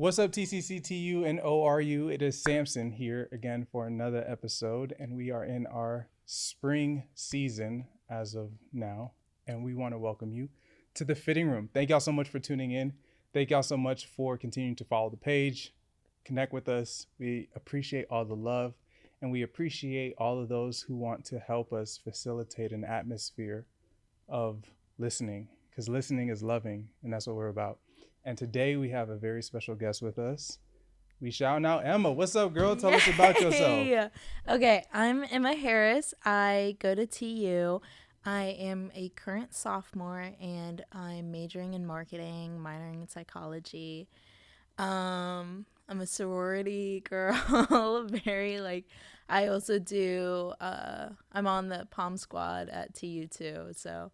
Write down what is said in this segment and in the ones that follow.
What's up, TCCTU and ORU? It is Samson here again for another episode, and we are in our spring season as of now, and we want to welcome you to the Fitting Room. Thank y'all so much for tuning in. Thank y'all so much for continuing to follow the page, connect with us. We appreciate all the love, and we appreciate all of those who want to help us facilitate an atmosphere of listening, because listening is loving, and that's what we're about. And today we have a very special guest with us. We shout out Emma. What's up, girl? Tell us about yourself. Okay, I'm Emma Harris. I go to TU. I am a current sophomore, and I'm majoring in marketing, minoring in psychology. I'm a sorority girl. I also do. I'm on the pom squad at TU too. So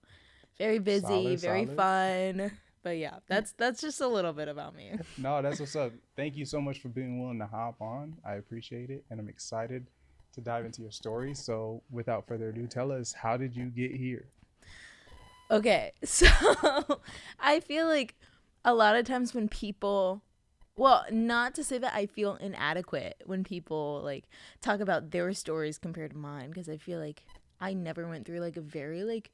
very busy, very fun. But yeah, that's just a little bit about me. No, that's what's up. Thank you so much for being willing to hop on. I appreciate it, and I'm excited to dive into your story. So without further ado, tell us, how did you get here? Okay, so I feel like a lot of times when people, well, not to say that I feel inadequate when people like talk about their stories compared to mine, because I feel like I never went through like a very like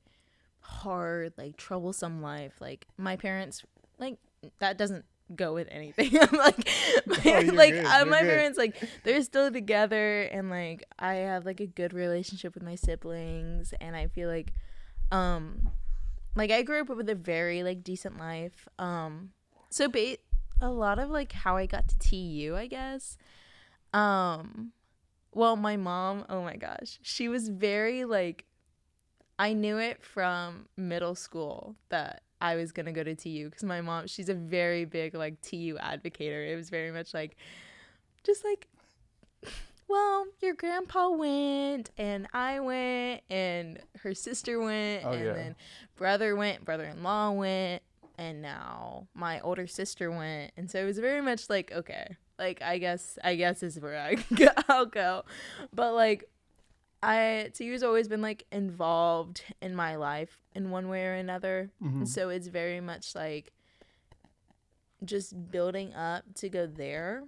hard, like troublesome life. Like my parents, like that doesn't go with anything. I'm like, my parents, like they're still together, and like I have like a good relationship with my siblings, and I feel like I grew up with a very like decent life. A lot of like how I got to TU, I guess. Well, my mom, oh my gosh, she was very like, I knew it from middle school that I was going to go to TU, because my mom, she's a very big like TU advocator. It was very much like, just like, well, your grandpa went and I went and her sister went then brother-in-law went, and now my older sister went. And so it was very much like, okay, like I guess this is where I'll go. But like TU's always been like involved in my life in one way or another. Mm-hmm. So it's very much like just building up to go there.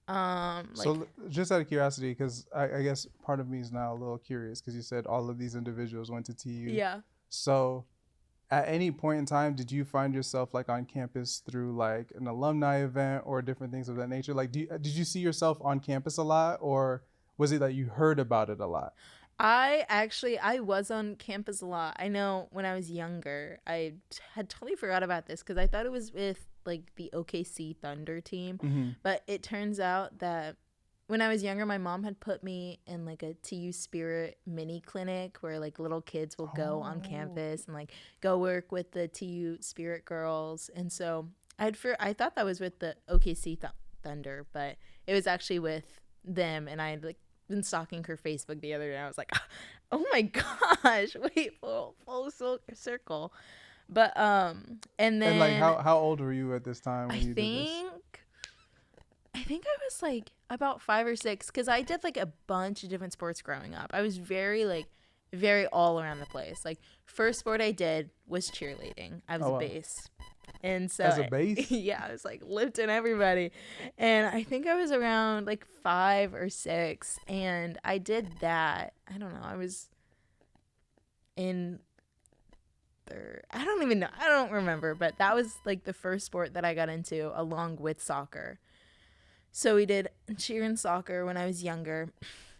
So just out of curiosity, because I guess part of me is now a little curious, because you said all of these individuals went to TU. Yeah. So at any point in time, did you find yourself like on campus through like an alumni event or different things of that nature? Like, did you see yourself on campus a lot, or was it that you heard about it a lot? I was on campus a lot. I know when I was younger, I had totally forgot about this because I thought it was with like the OKC Thunder team. Mm-hmm. But it turns out that when I was younger, my mom had put me in like a TU Spirit mini clinic where like little kids will go on campus and like go work with the TU Spirit girls. And so I thought that was with the OKC Thunder, but it was actually with them. And I like been stalking her Facebook the other day. I was like, oh my gosh, wait, full circle. But and then, and like how old were you at this time when you did this? I think I was like about 5 or 6, because I did like a bunch of different sports growing up. I was very all around the place. Like first sport I did was cheerleading. I was a bass. And so as a bass? Yeah, I was like lifting everybody. And I think I was around like 5 or 6, and I did that. I don't know. I was in third. I don't even know. I don't remember, but that was like the first sport that I got into along with soccer. So we did cheer and soccer when I was younger.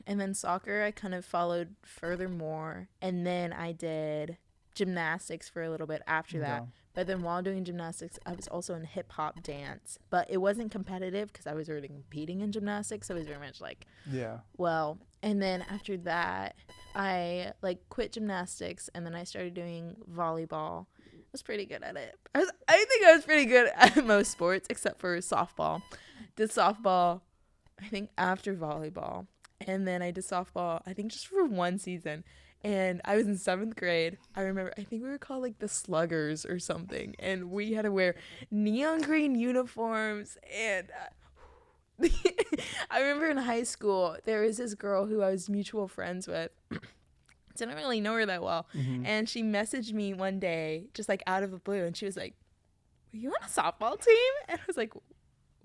And then soccer I kind of followed furthermore. And then I did gymnastics for a little bit after that. But then while doing gymnastics, I was also in hip hop dance. But it wasn't competitive because I was already competing in gymnastics. So it was very much like, yeah. Well, and then after that, I like quit gymnastics, and then I started doing volleyball. I was pretty good at it. I think I was pretty good at most sports except for softball. Did softball, I think, after volleyball. And then I did softball, I think, just for one season. And I was in 7th grade. I remember, I think we were called like the Sluggers or something. And we had to wear neon green uniforms. And I remember in high school, there was this girl who I was mutual friends with. Didn't really know her that well. Mm-hmm. And she messaged me one day, just like out of the blue. And she was like, "Were you on a softball team?" And I was like,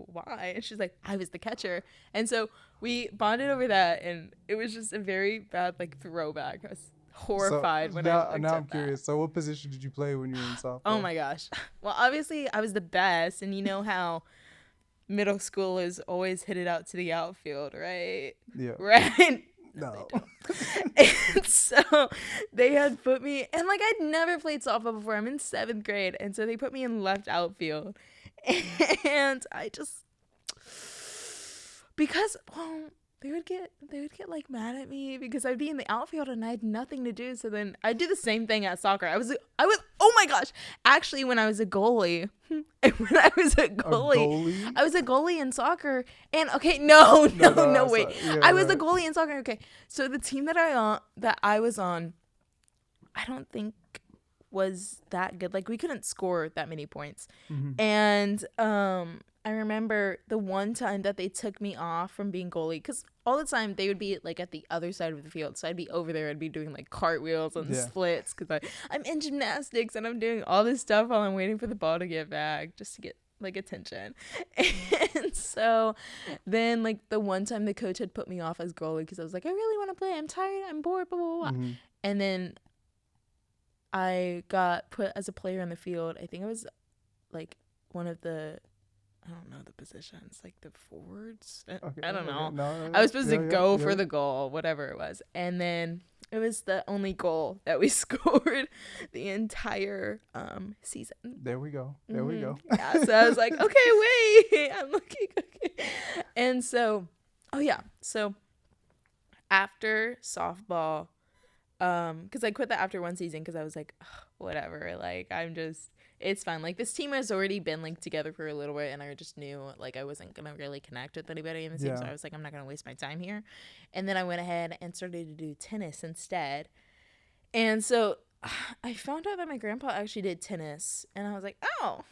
why? And she's like, I was the catcher. And so we bonded over that, and it was just a very bad like throwback. I was horrified when I looked now at I'm curious. So what position did you play when you were in softball? Oh my gosh. Well, obviously I was the best, and you know how middle schoolers always hit it out to the outfield, right? Yeah. Right? No. And so they had put me, and like I'd never played softball before. I'm in 7th grade, and so they put me in left outfield, and I just, because they would get like mad at me because I'd be in the outfield and I had nothing to do. So then I'd do the same thing at soccer. I was oh my gosh, actually when I was a goalie, I was a goalie in soccer. And okay, no, wait, yeah, I was a goalie in soccer. Okay, so the team that I was on, I don't think was that good. Like we couldn't score that many points. And I remember the one time that they took me off from being goalie, because all the time they would be like at the other side of the field, so I'd be over there, I'd be doing like cartwheels and splits because I'm in gymnastics and I'm doing all this stuff while I'm waiting for the ball to get back just to get like attention. And so then like the one time the coach had put me off as goalie because I was like, I really want to play, I'm tired, I'm bored, blah blah blah. And then I got put as a player in the field. I think it was like one of the, I don't know the positions, like the forwards. Okay, I don't know. No, I was supposed to go for the goal, whatever it was. And then it was the only goal that we scored the entire season. There we go. We go. Yeah, so I was like, okay, wait, I'm looking. Okay. And so, so after softball, because I quit that after one season because I was like, whatever, like it's fine. Like this team has already been like together for a little bit, and I just knew like I wasn't gonna really connect with anybody in the team, so I was like, I'm not gonna waste my time here. And then I went ahead and started to do tennis instead. And so I found out that my grandpa actually did tennis, and I was like, oh,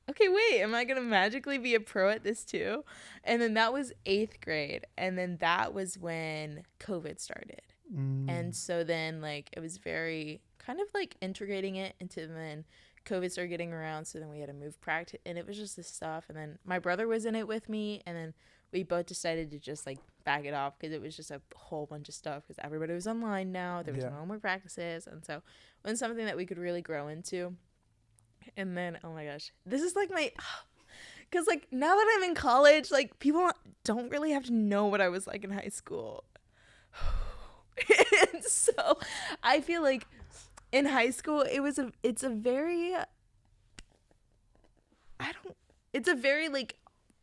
okay, wait, am I gonna magically be a pro at this too? And then that was 8th grade, and then that was when COVID started. And so then like it was very kind of like integrating it into, then COVID started getting around, so then we had to move practice, and it was just this stuff. And then my brother was in it with me, and then we both decided to just like back it off because it was just a whole bunch of stuff because everybody was online now, there was no more practices, and so it was something that we could really grow into. And then oh my gosh, this is like my, because like now that I'm in college, like people don't really have to know what I was like in high school. And so I feel like in high school it's a very like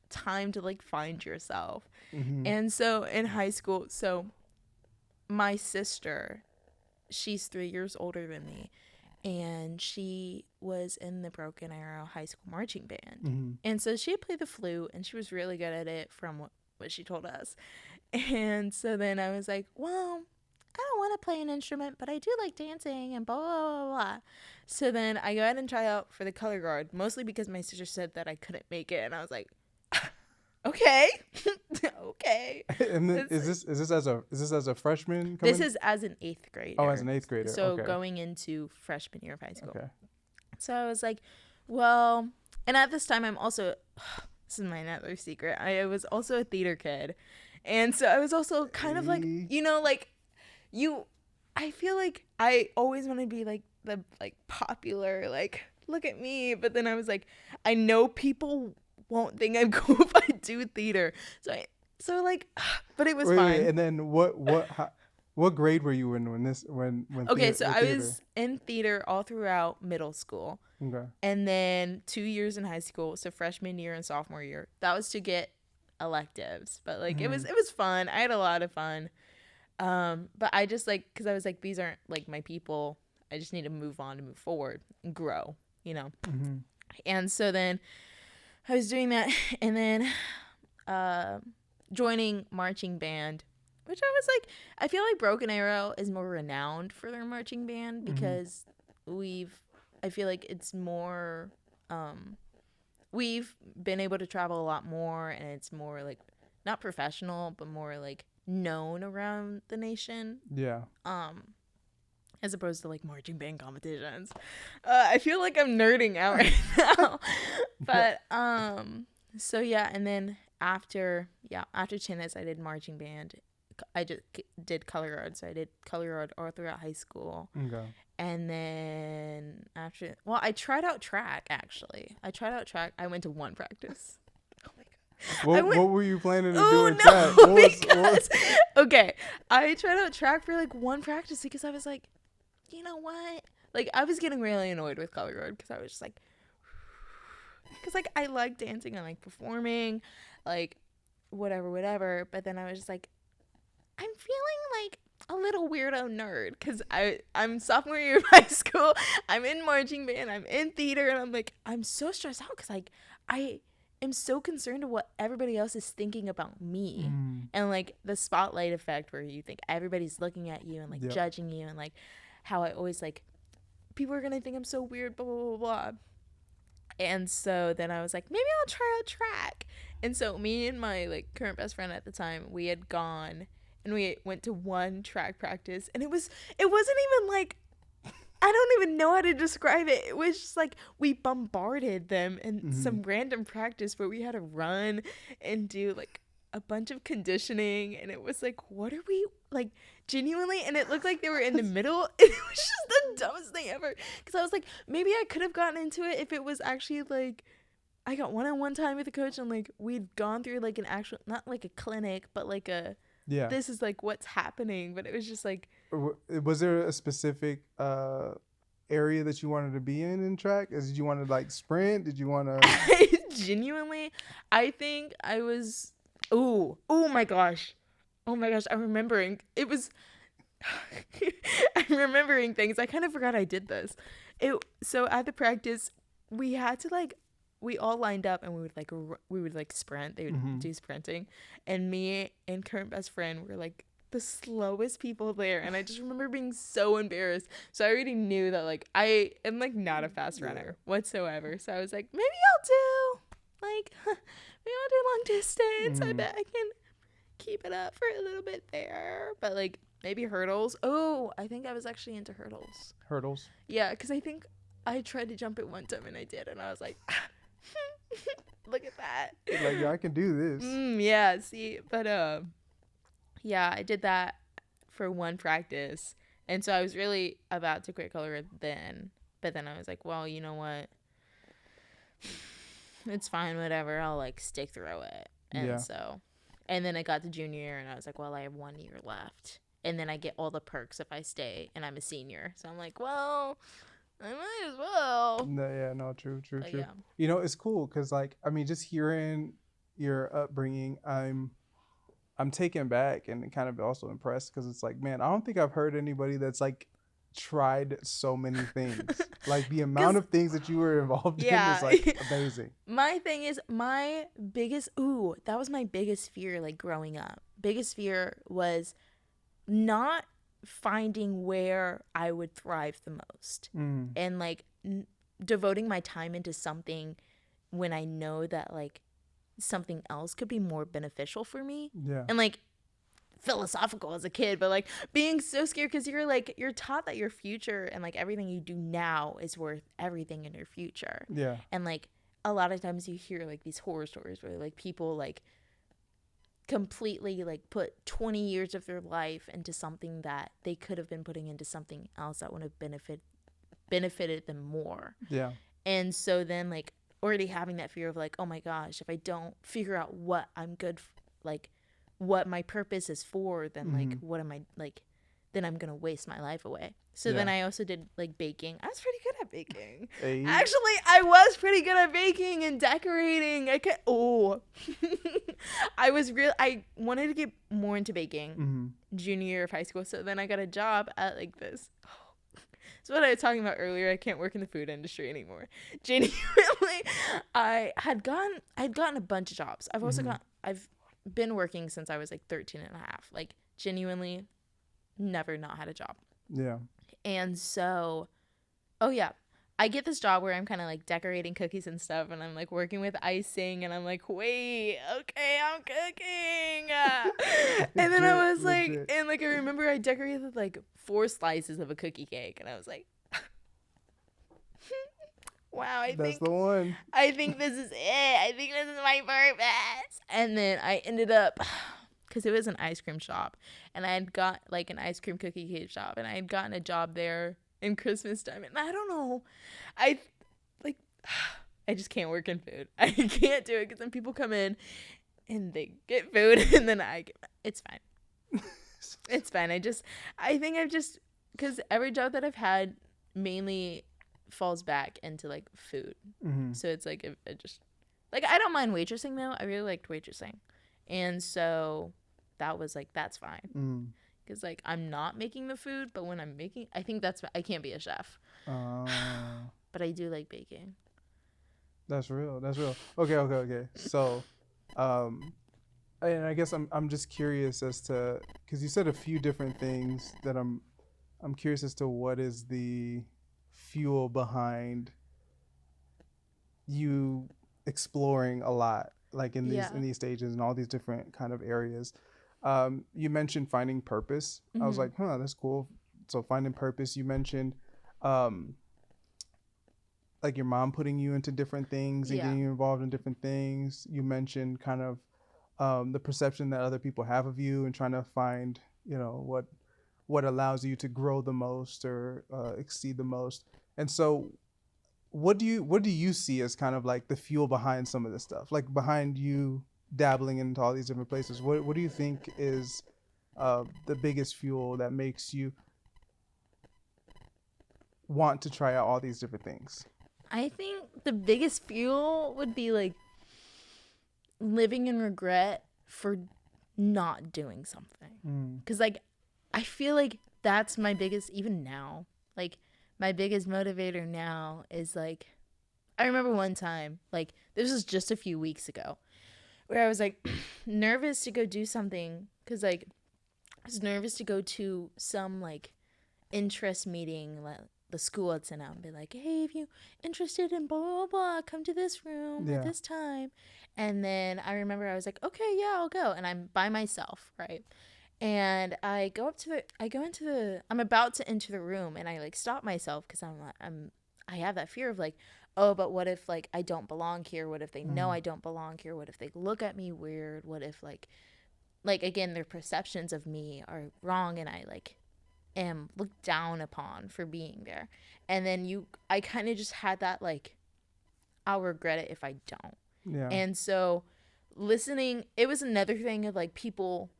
time to like find yourself. And so in high school, so my sister, she's 3 years older than me, and she was in the Broken Arrow High School marching band. And so she had played the flute, and she was really good at it from what she told us. And so then I was like, well, I don't want to play an instrument, but I do like dancing and blah, blah, blah, blah. So then I go ahead and try out for the color guard, mostly because my sister said that I couldn't make it. And I was like, okay, okay. And then, is this as a freshman? This is as an 8th grader. Oh, as an 8th grader. So okay. Going into freshman year of high school. Okay. So I was like, well, and at this time I'm also, this is my another secret, I was also a theater kid. And so I was also kind of like, like I feel like I always want to be like the like popular, like look at me. But then I was like, I know people won't think I'm cool if I do theater. But it was fine. Wait, and then what grade were you in when Okay, so I was in theater all throughout middle school. Okay. And then 2 years in high school, so freshman year and sophomore year. That was to get electives, but like it was fun. I had a lot of fun. But I just like, because I was like, these aren't like my people. I just need to move on to move forward and grow, And so then I was doing that, and then joining marching band, which I was like, I feel like Broken Arrow is more renowned for their marching band because I feel like it's more, we've been able to travel a lot more, and it's more like not professional, but more like known around the nation. Yeah. As opposed to like marching band competitions. I feel like I'm nerding out right now. But So yeah, and then after tennis, I did marching band. I just did color guard, so I did color guard all throughout high school. Okay. And then I tried out track actually. I went to one practice. Oh my god. What were you planning to Oh do in no! track? What was, Okay, I tried out track for like one practice because I was like, you know what? Like I was getting really annoyed with color guard because I was just like, because like I like dancing and like performing, like whatever. But then I was just like, I'm feeling like a little weirdo nerd because I'm sophomore year of high school. I'm in marching band. I'm in theater, and I'm like I'm so stressed out because like I am so concerned of what everybody else is thinking about me, and like the spotlight effect where you think everybody's looking at you and like judging you, and like how I always like people are gonna think I'm so weird, blah blah blah blah. And so then I was like, maybe I'll try out track. And so me and my like current best friend at the time, we had gone and we went to one track practice, and it wasn't even like, I don't even know how to describe it. It was just like we bombarded them in some random practice where we had to run and do like a bunch of conditioning, and it was like, what are we like genuinely, and it looked like they were in the middle, and it was just the dumbest thing ever because I was like, maybe I could have gotten into it if it was actually like I got one-on-one time with the coach and like we'd gone through like an actual, not like a clinic, but like a this is like what's happening. But it was just like, was there a specific area that you wanted to be in track? Did you want to like sprint? Did you want to genuinely, I think I was, oh my gosh, I'm remembering it was I'm remembering things. I kind of forgot I did this. So at the practice we had to like, we all lined up and we would like sprint. They would do sprinting, and me and current best friend were like the slowest people there, and I just remember being so embarrassed. So I already knew that like I am like not a fast runner whatsoever. So I was like, maybe I'll do long distance. I bet I can keep it up for a little bit there, but like maybe hurdles. Oh, I think I was actually into hurdles. Yeah, because I think I tried to jump it one time and I did, and I was like, look at that. Like, yeah, I can do this. Yeah, see, but yeah, I did that for one practice, and so I was really about to quit color then, but then I was like, well, you know what? It's fine, whatever. I'll like stick through it. And so, and then I got to junior year, and I was like, well, I have 1 year left, and then I get all the perks if I stay, and I'm a senior. So I'm like, well, I might as well. No, true. Yeah. You know, it's cool because like, I mean, just hearing your upbringing, I'm taken back and kind of also impressed because it's like, man, I don't think I've heard anybody that's like tried so many things. Like the amount of things that you were involved in is like amazing. My thing is, that was my biggest fear, like growing up. Biggest fear was not finding where I would thrive the most, and like devoting my time into something when I know that like something else could be more beneficial for me. And like philosophical as a kid, but like being so scared because you're taught that your future and like everything you do now is worth everything in your future. And like a lot of times you hear like these horror stories where like people like completely like put 20 years of their life into something that they could have been putting into something else that would have benefited them more. And so then like already having that fear of like, oh my gosh, if I don't figure out what I'm good like what my purpose is for, then like what am I like, then I'm gonna waste my life away. So then I also did like baking. I was pretty good at baking. Actually, I was pretty good at baking and decorating. I wanted to get more into baking junior year of high school. So then I got a job at like this. That's what I was talking about earlier. I can't work in the food industry anymore. Genuinely, I'd gotten a bunch of jobs. I've been working since I was like 13 and a half. Like genuinely never not had a job. And so, I get this job where I'm kind of like decorating cookies and stuff, and I'm like working with icing, and I'm like, wait, okay, I'm cooking. And then I was like, and like I remember I decorated like 4 slices of a cookie cake, and I was like, wow, That's the one. I think this is it. I think this is my purpose. And then I ended up, because it was an ice cream shop, and I had got like an ice cream cookie cake shop, and I had gotten a job there in Christmas time. And I don't know, I like, I just can't work in food. I can't do it because then people come in and they get food, and then it's fine. It's fine. I think I've just, because every job that I've had mainly falls back into like food. Mm-hmm. So it's like it just like I don't mind waitressing though. I really liked waitressing, and so that was like that's fine because like I'm not making the food, but when I'm making, I think I can't be a chef. But I do like baking. That's real. Okay. So, and I guess I'm just curious as to, because you said a few different things that I'm curious as to what is the fuel behind you exploring a lot, like in these stages and all these different kind of areas. You mentioned finding purpose. Mm-hmm. I was like, that's cool. So finding purpose. You mentioned like your mom putting you into different things and getting you involved in different things. You mentioned kind of the perception that other people have of you and trying to find, what allows you to grow the most or exceed the most. And so what do you see as kind of like the fuel behind some of this stuff, like behind you dabbling into all these different places? What do you think is the biggest fuel that makes you want to try out all these different things? I think the biggest fuel would be like living in regret for not doing something. Because like I feel like that's my biggest, even now, like my biggest motivator now is like, I remember one time, like this was just a few weeks ago, where I was like nervous to go do something because like I was nervous to go to some like interest meeting like the school had sent out and be like, hey, if you interested in blah blah blah, come to this room at this time. And then I remember I was like, okay, yeah, I'll go. And I'm by myself, right? And I go I'm about to enter the room, and I like stop myself because I have that fear of like, oh, but what if like I don't belong here? What if they know I don't belong here? What if they look at me weird? What if like again, their perceptions of me are wrong, and I like am looked down upon for being there. And then I kind of just had that like, I'll regret it if I don't. Yeah. And so listening, it was another thing of like people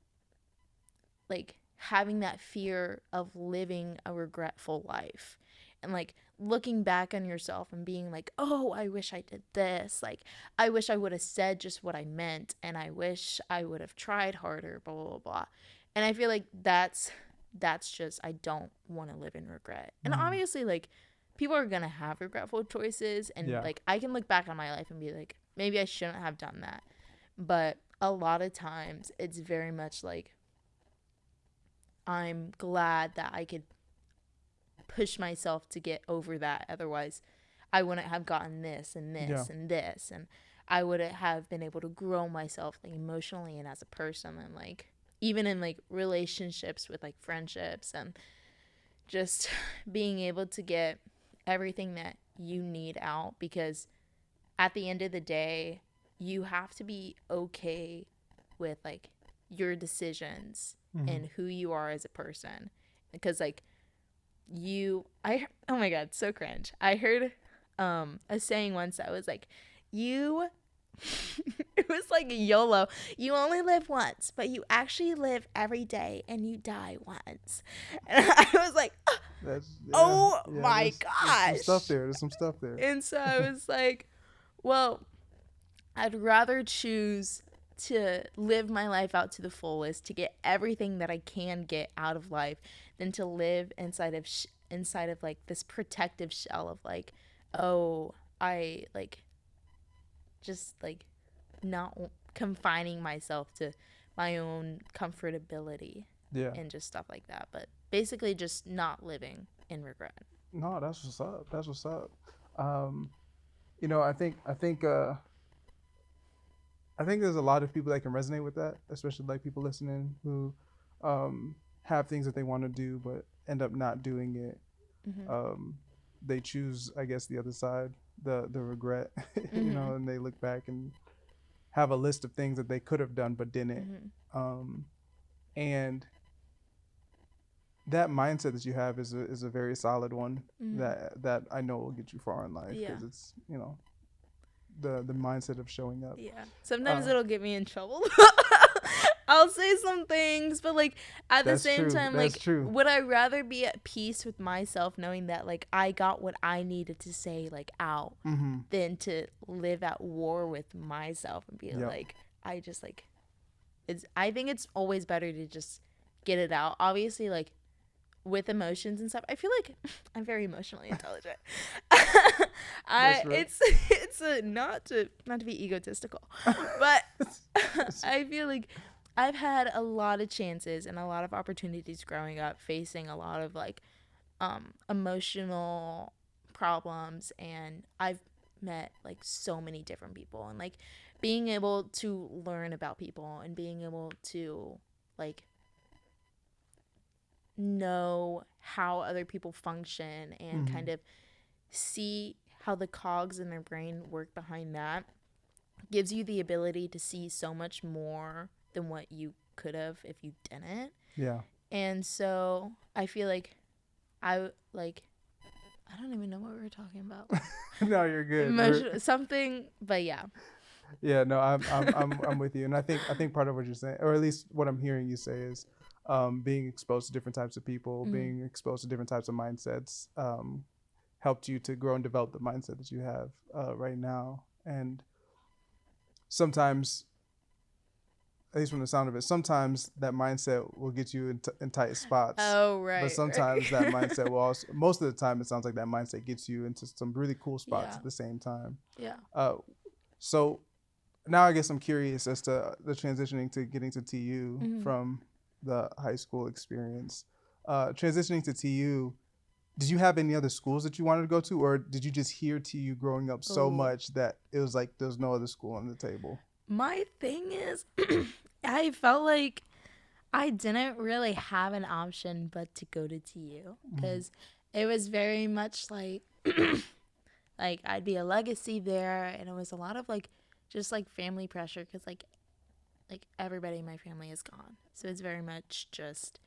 like having that fear of living a regretful life and like looking back on yourself and being like, oh, I wish I did this. Like, I wish I would have said just what I meant, and I wish I would have tried harder, blah, blah, blah. And I feel like that's just, I don't want to live in regret. And obviously, like, people are going to have regretful choices. And, like, I can look back on my life and be like, maybe I shouldn't have done that. But a lot of times, it's very much like, I'm glad that I could push myself to get over that. Otherwise, I wouldn't have gotten this and this and this. And I wouldn't have been able to grow myself, like, emotionally and as a person, and like even in like relationships with like friendships, and just being able to get everything that you need out, because at the end of the day, you have to be okay with like your decisions and who you are as a person. Because like oh my god, so cringe. I heard a saying once that was like, it was like YOLO. You only live once, but you actually live every day, and you die once. And I was like, my gosh. There's some stuff there. And so I was like, well, I'd rather choose to live my life out to the fullest, to get everything that I can get out of life, than to live inside of like this protective shell of like, oh, I like just like not confining myself to my own comfortability and just stuff like that. But basically just not living in regret. No, that's what's up. I think there's a lot of people that can resonate with that, especially like people listening who have things that they want to do but end up not doing it. They choose, I guess, the other side the regret, Mm-hmm. and they look back and have a list of things that they could have done but didn't. Mm-hmm. Um, and that mindset that you have is a very solid one Mm-hmm. that I know will get you far in life Yeah. because it's the mindset of showing up. Yeah. Sometimes Uh, it'll get me in trouble. I'll say some things, but like at the that's same true. time, That's like true. would I rather be at peace with myself knowing that like I got what I needed to say like out Mm-hmm. than to live at war with myself and be Yep. like I just like I think it's always better to just get it out. Obviously like with emotions and stuff. I feel like I'm very emotionally intelligent. That's real. It's a not to be egotistical, but I feel like I've had a lot of chances and a lot of opportunities growing up, facing a lot of like emotional problems, and I've met like so many different people, and like being able to learn about people and being able to like know how other people function and Mm-hmm. kind of see how the cogs in their brain work behind that gives you the ability to see so much more than what you could have if you didn't. Yeah. And so I feel like I like I don't even know what we were talking about. No, you're good. Emotion something, but yeah. Yeah, no, I'm with you, and I think part of what you're saying, or at least what I'm hearing you say, is being exposed to different types of people, Mm. being exposed to different types of mindsets, helped you to grow and develop the mindset that you have right now. And sometimes, at least from the sound of it, sometimes that mindset will get you in tight spots. Oh, But right, sometimes that right. mindset will also, most of the time, it sounds like that mindset gets you into some really cool spots Yeah. at the same time. Yeah. So now I guess I'm curious as to the transitioning to getting to TU Mhm. from the high school experience. Transitioning to TU, did you have any other schools that you wanted to go to, or did you just hear TU growing up so Oh. much that it was like there's no other school on the table? My thing is I felt like I didn't really have an option but to go to TU Mm-hmm. because it was very much like like I'd be a legacy there, and it was a lot of like just like family pressure because like everybody in my family is gone, so it's very much just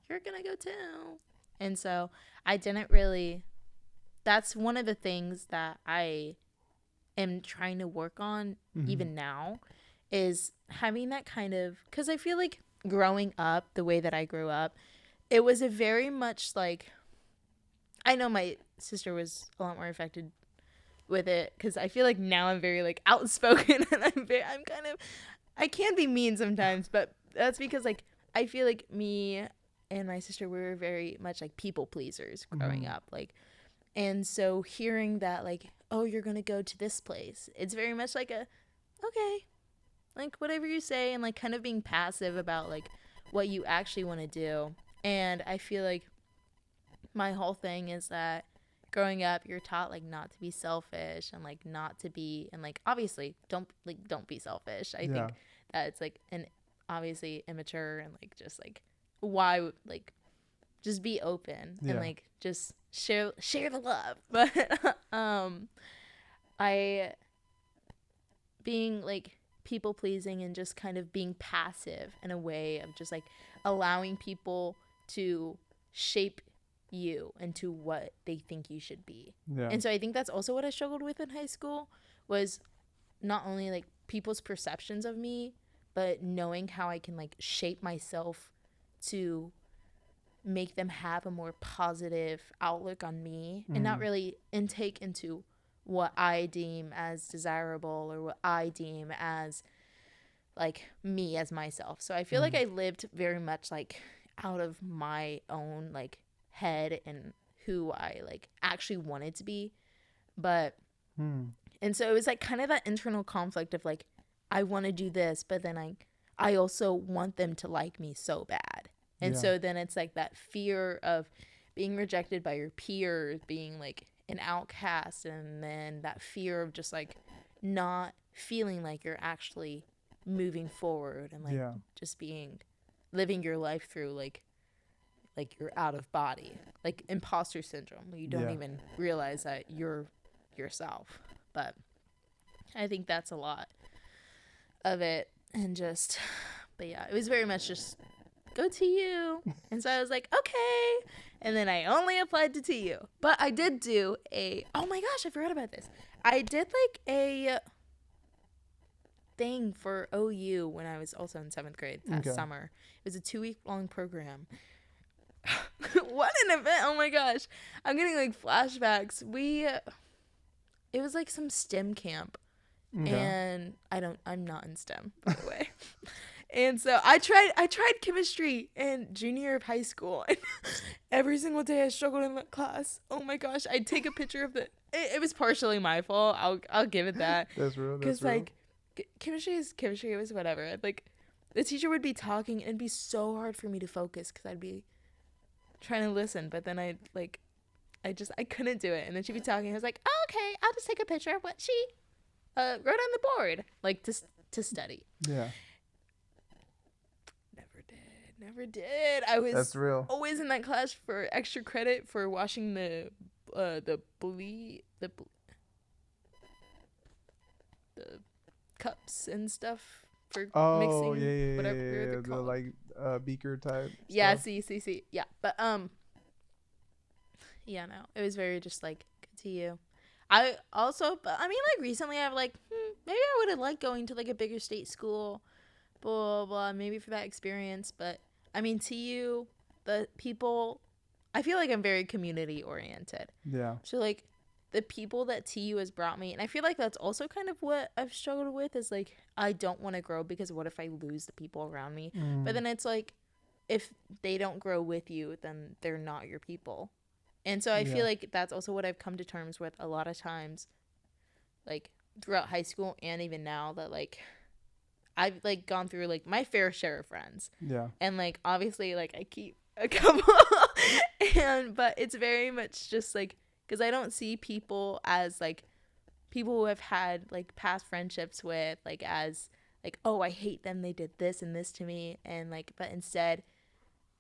you're gonna go too, and so I didn't really. That's one of the things that I am trying to work on Mm-hmm. even now is having that kind of because I feel like growing up the way that I grew up, it was a very much like I know my sister was a lot more affected with it because I feel like now I'm very like outspoken and I'm kind of I can be mean sometimes, but that's because like I feel like me and my sister we were very much like people pleasers growing Mm-hmm. up, like, and so hearing that like oh you're gonna go to this place, it's very much like a okay, like whatever you say, and like kind of being passive about like what you actually want to do. And I feel like my whole thing is that growing up you're taught like not to be selfish and like not to be, and like obviously don't be selfish. I Yeah. think that it's like an obviously immature and like just like why like just be open and Yeah. like just share the love. But I being like people pleasing and just kind of being passive in a way of just like allowing people to shape you into what they think you should be. Yeah. And so I think that's also what I struggled with in high school was not only like people's perceptions of me, but knowing how I can like shape myself to make them have a more positive outlook on me and not Mm-hmm. really intake into what I deem as desirable or what I deem as like me as myself. So I feel like Mm-hmm. I lived very much like out of my own like head and who I like actually wanted to be. But Mm-hmm. and so it was like kind of that internal conflict of like I want to do this, but then I also want them to like me so bad. And Yeah. so then it's like that fear of being rejected by your peers, being like an outcast, and then that fear of just like not feeling like you're actually moving forward and like Yeah. just being living your life through like you're out of body, like imposter syndrome where you don't Yeah. even realize that you're yourself. But I think that's a lot of it. And just, but yeah, it was very much just go TU. And so I was like, okay. And then I only applied to TU. But I did do oh my gosh, I forgot about this. I did like a thing for OU when I was also in 7th grade that summer. It was a 2-week long program. What an event. Oh my gosh. I'm getting like flashbacks. It was like some STEM camp. And I'm not in STEM, by the way. And so I tried chemistry in junior year of high school. And every single day I struggled in that class. Oh my gosh. I'd take a picture of it was partially my fault. I'll give it that. That's real. Because like chemistry is chemistry. It was whatever. Like the teacher would be talking and it'd be so hard for me to focus because I'd be trying to listen. But then I couldn't do it. And then she'd be talking. I was like, oh, okay, I'll just take a picture of what she wrote on the board, like to study. Yeah. Never did. I was That's real. Always in that class for extra credit for washing the cups and stuff for mixing whatever they're the called. like beaker type. Yeah, stuff. see. Yeah, but yeah, no, it was very just like good to you. I also, but I mean, like recently, I've like maybe I would have liked going to like a bigger state school, blah blah blah. Maybe for that experience, but I mean, TU, the people, I feel like I'm very community oriented. Yeah. So like the people that TU has brought me, and I feel like that's also kind of what I've struggled with is like I don't want to grow because what if I lose the people around me? But then it's like if they don't grow with you, then they're not your people. And so I feel like that's also what I've come to terms with a lot of times, like throughout high school and even now, that like I've like gone through like my fair share of friends. Yeah. And like obviously like I keep a couple but it's very much just like because I don't see people as like people who have had like past friendships with like as like, oh, I hate them, they did this and this to me, and like but instead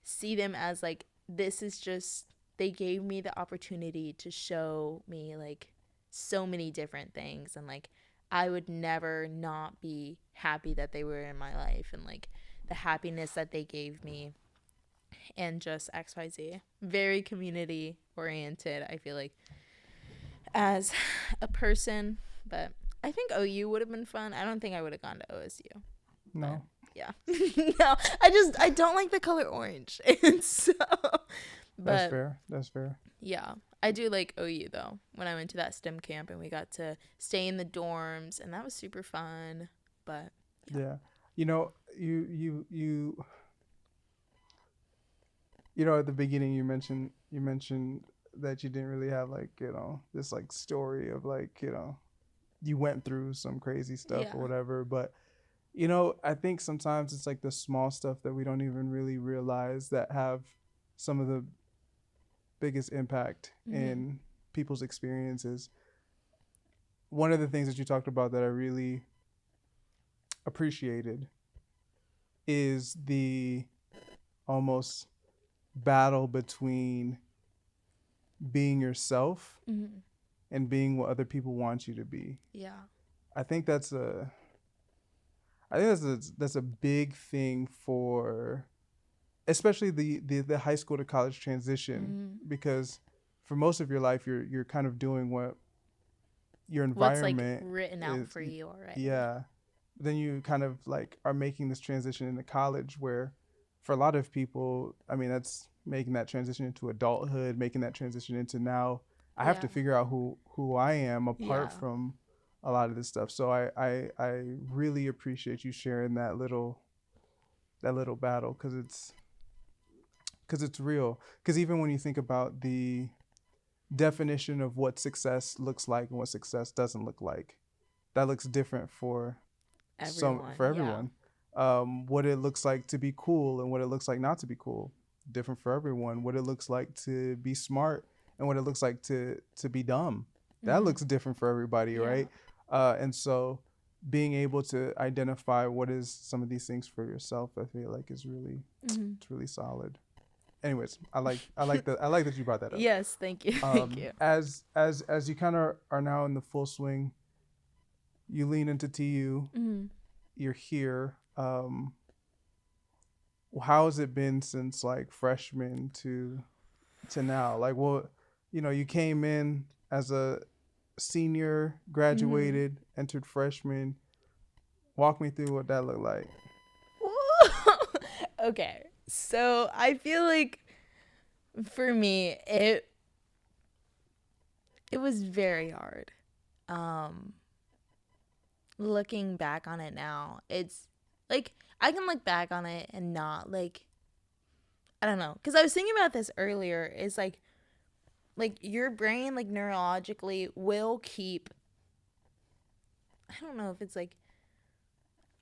see them as like this is just they gave me the opportunity to show me like so many different things, and like I would never not be happy that they were in my life, and like the happiness that they gave me, and just XYZ. Very community oriented, I feel like, as a person. But I think OU would have been fun. I don't think I would have gone to OSU. No. Yeah. No, I don't like the color orange. And so That's fair. Yeah. I do like OU though. When I went to that STEM camp and we got to stay in the dorms and that was super fun. But yeah. You know, you at the beginning you mentioned that you didn't really have like, this like story of like, you went through some crazy stuff or whatever, but I think sometimes it's like the small stuff that we don't even really realize that have some of the biggest impact in people's experiences. One of the things that you talked about that I really appreciated is the almost battle between being yourself and being what other people want you to be. Yeah. I think that's a big thing for especially the high school to college transition, because for most of your life you're kind of doing what your environment what's like written out for you already. Yeah. Then you kind of like are making this transition into college where for a lot of people, I mean, that's making that transition into adulthood, making that transition into now I have to figure out who I am apart from a lot of this stuff. So I really appreciate you sharing that little battle, because it's real. Because even when you think about the definition of what success looks like and what success doesn't look like, that looks different for everyone. What it looks like to be cool and what it looks like not to be cool, different for everyone. What it looks like to be smart and what it looks like to be dumb, that looks different for everybody, right? And so being able to identify what is some of these things for yourself, I feel like is really it's really solid. anyways, I like that you brought that up. Yes, thank you. Thank you. As you kind of are now in the full swing, you lean into TU. Mhm. You're here. How has it been since like freshman to now? Like, well, you came in as a senior, Mhm. graduated, entered freshman. Walk me through what that looked like. Okay. So, I feel like for me it was very hard. Um Looking back on it now, it's like I can look back on it and not like I don't know, cuz I was thinking about this earlier. It's like your brain like neurologically will keep I don't know if it's like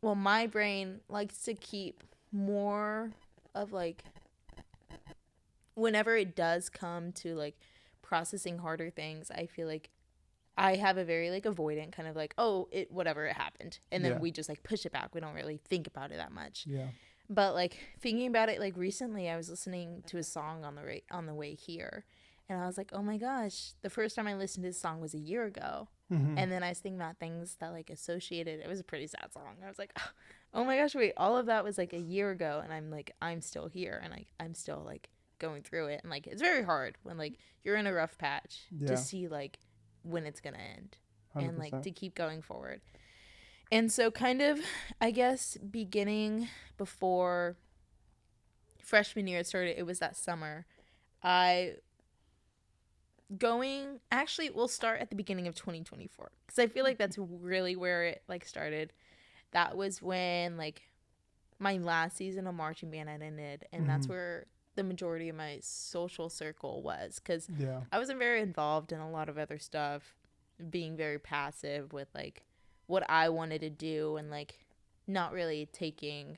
well, my brain likes to keep more of like whenever it does come to like processing harder things, I feel like I have a very like avoidant kind of like, oh, it whatever it happened. And then Yeah, we just like push it back. We don't really think about it that much. yeah. But like thinking about it like recently I was listening to a song on the way here and I was like, "Oh my gosh, the first time I listened to this song was a year ago." Hmm. And then I was thinking about things that like associated. It was a pretty sad song. I was like, "Oh my gosh, wait, all of that was like a year ago and I'm still here and like I'm still like going through it." And like it's very hard when like you're in a rough patch to Yeah, see like when it's going to end and like 100%. to keep going forward. And so kind of I guess beginning before freshman year started, it was that summer. I going actually we'll start at the beginning of 2024 because I feel like that's really where it like started. That was when like my last season of marching band had ended, and that's Hmm. where the majority of my social circle was because Yeah, I wasn't very involved in a lot of other stuff, being very passive with like what I wanted to do and like not really taking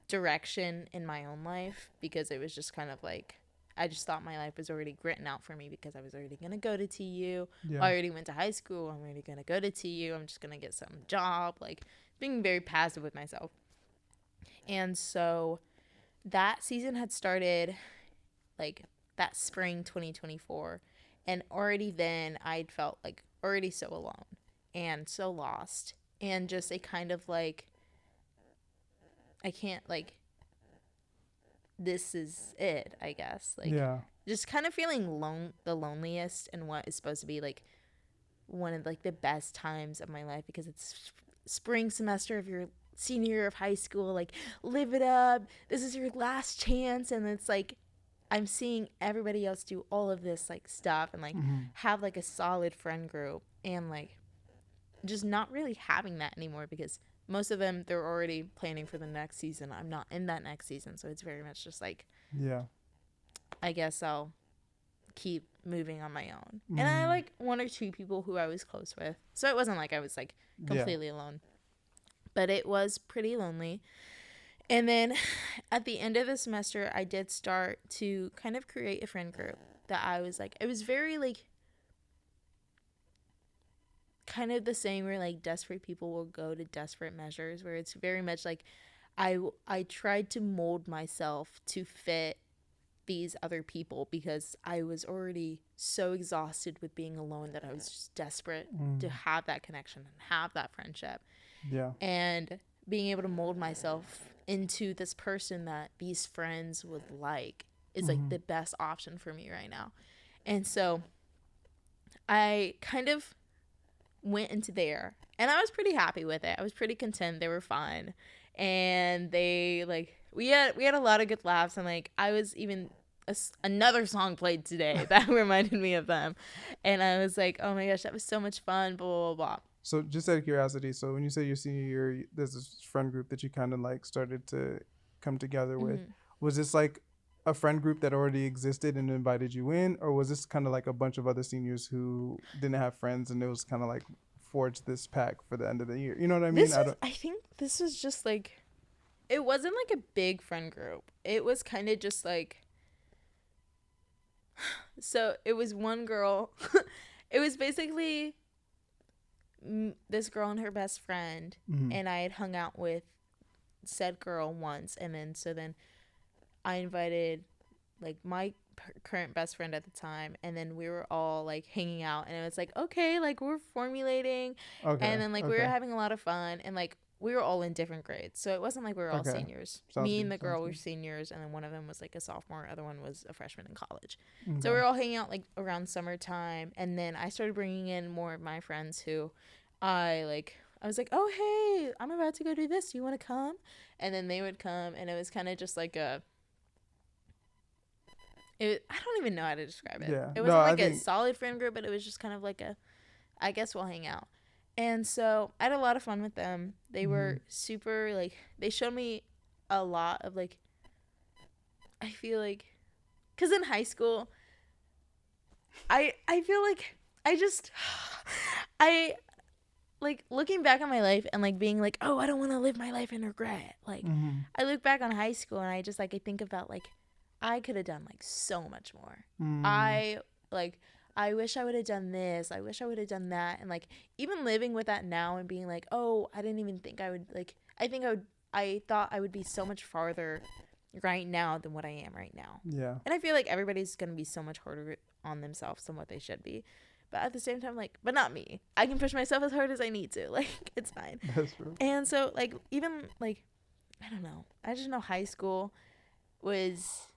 direction in my own life because it was just kind of like I just thought my life was already written out for me because I was already going to go to TU. yeah. I already went to high school. I'm already going to go to TU. I'm just going to get some job. Like being very passive with myself. And so that season had started like that spring 2024. And already then I'd felt like already so alone and so lost. And just a kind of like, I can't like this is it, I guess. Like Yeah. just kind of feeling the loneliest and what is supposed to be like one of like the best times of my life because it's spring semester of your senior year of high school. Like live it up. This is your last chance and it's like I'm seeing everybody else do all of this like stuff and like Hmm. have like a solid friend group and like just not really having that anymore because most of them they're already planning for the next season. I'm not in that next season, so it's very much just like Yeah. I guess I'll keep moving on my own. And I Hmm. like one or two people who I was close with. So it wasn't like I was like Yeah. completely alone. But it was pretty lonely. And then at the end of the semester, I did start to kind of create a friend group that I was like, it was very like kind of the same where like desperate people will go to desperate measures, where it's very much like I tried to mold myself to fit these other people because I was already so exhausted with being alone that I was just desperate to Mm. have that connection and have that friendship Yeah. and being able to mold myself into this person that these friends would like is like Hmm. the best option for me right now. And so I kind of went into there and I was pretty happy with it. I was pretty content. They were fun. And they like we had a lot of good laughs and like I was even another song played today that reminded me of them. And I was like, "Oh my gosh, that was so much fun, blah blah blah." So just out of curiosity, so when you say your senior year, there's this friend group that you kind of like started to come together with. Mhm. Was this like a friend group that already existed and invited you in, or was this kind of like a bunch of other seniors who didn't have friends and it was kind of like forge this pack for the end of the year? You know what I mean? I think this was just like it wasn't like a big friend group. It was kind of just like so it was one girl. It was basically this girl and her best friend, Mm-hmm. and I had hung out with said girl once, and then so then I invited like my current best friend at the time, and then we were all like hanging out, and it was like, okay, like we're formulating, and Okay. then like we were Okay. having a lot of fun, and like we were all in different grades, so it wasn't like we were all Okay. seniors. Sounds Me and good. the Sounds girl were good. seniors, and then one of them was like a sophomore, other one was a freshman in college. So we Okay. were all hanging out like around summertime, and then I started bringing in more of my friends who I was like, oh hey, I'm about to go do this, do you want to come? And then they would come, and it was kind of just like I don't even know how to describe it. Yeah. It No, wasn't I like a think. solid friend group, but it was just kind of like I guess we'll hang out. And so I had a lot of fun with them. They Hmm. were super, like, they showed me a lot of, like, I feel like, because in high school, I feel like I just, I, like, looking back on my life and, like, being like, oh, I don't want to live my life in regret. Like, Hmm. I look back on high school and I just, like, I think about, like, I could have done, like, so much more. Hmm. I, like, I wish I would have done this. I wish I would have done that. And, like, even living with that now and being like, oh, I didn't even think I would, like, I thought I would be so much farther right now than what I am right now. Yeah. And I feel like everybody's going to be so much harder on themselves than what they should be. But at the same time, like, but not me. I can push myself as hard as I need to. Like, it's fine. That's true. And so, like, even, like, I don't know. I just know high school was,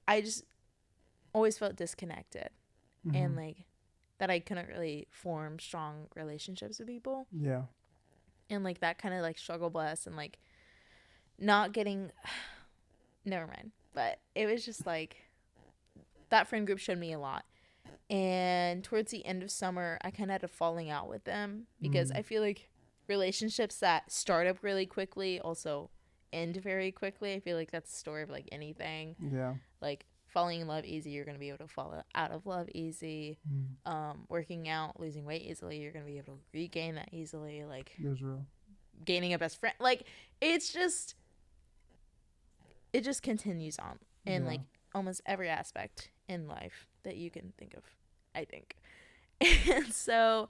I just always felt disconnected. And, Hmm. like, that I couldn't really form strong relationships with people. Yeah. And, like, that kind of, like, struggle bus and, like, not getting, never mind. But it was just, like, that friend group showed me a lot. And towards the end of summer, I kind of had a falling out with them because Hmm. I feel like relationships that start up really quickly also end very quickly. I feel like that's the story of like anything. Yeah. Like falling in love easy, you're going to be able to fall out of love easy. Mm. Working out, losing weight easily, you're going to be able to regain that easily. Like That's real. gaining a best friend. Like it's just, it just continues on in Yeah. like almost every aspect in life that you can think of, I think. And so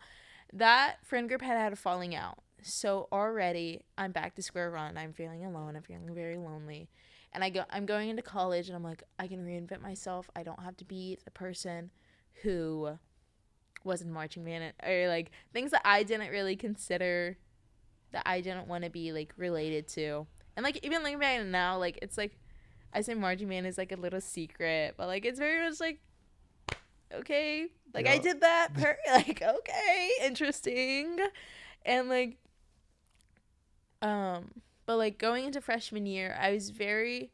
that friend group had a falling out. So already I'm back to square one. I'm feeling alone. I'm feeling very lonely. And I'm going into college and I'm like, I can reinvent myself. I don't have to be the person who was in marching band or like things that I didn't really consider, that I didn't want to be like related to. And like even looking back now, like it's like I say marching band is like a little secret, but like it's very much like okay, like I Yeah. did that like okay, interesting. And like but like going into freshman year, I was very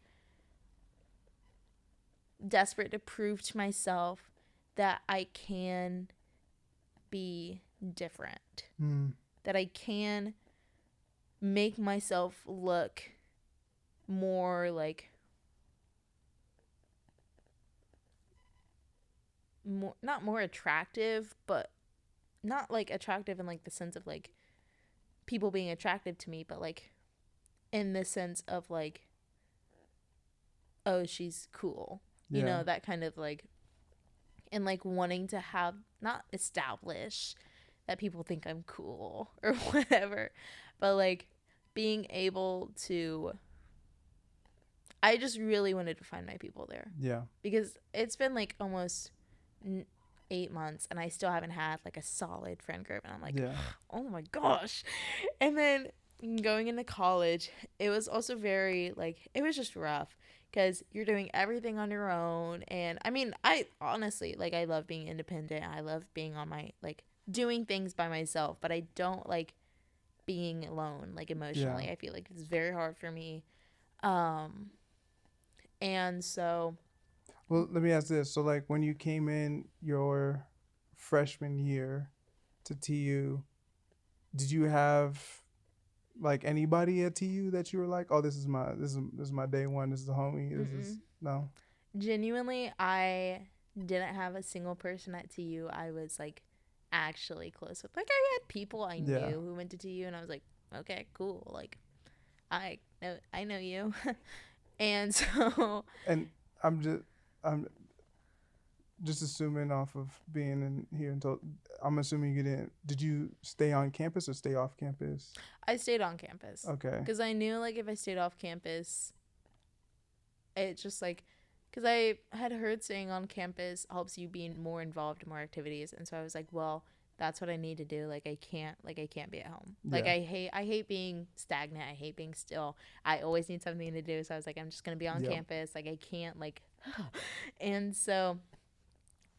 desperate to prove to myself that I can be different, Mm. that I can make myself look more like more, not more attractive, but not like attractive in like the sense of like people being attractive to me, but like in the sense of like, oh, she's cool, you Yeah. know, that kind of like, and like wanting to have not establish that people think I'm cool or whatever, but like being able to, I just really wanted to find my people there Yeah. because it's been like almost 8 months and I still haven't had like a solid friend group, and I'm like, Yeah. oh my gosh. And then going into college, it was also very like, it was just rough because you're doing everything on your own. And I mean, I honestly like, I love being independent. I love being on my like doing things by myself, but I don't like being alone like Yeah. emotionally. I feel like it's very hard for me. Um and so Well, let me ask this. So, like, when you came in your freshman year to TU, did you have like anybody at TU that you were like, oh, this is my day one. This is the homie. This is mm-mm. no. Genuinely, I didn't have a single person at TU I was like actually close with. Like I had people I Yeah. knew who went to TU, and I was like, okay, cool. Like I know you. And so And I'm just assuming off of being in here until I'm assuming you didn't. Did you stay on campus or stay off campus? I stayed on campus Okay. because I knew like if I stayed off campus, it just like because I had heard staying on campus helps you be more involved in more activities, and so I was like, well, that's what I need to do. Like I can't be at home. Like Yeah. I hate being stagnant. I hate being still. I always need something to do. So I was like, I'm just gonna be on Yep. campus. Like I can't like, and so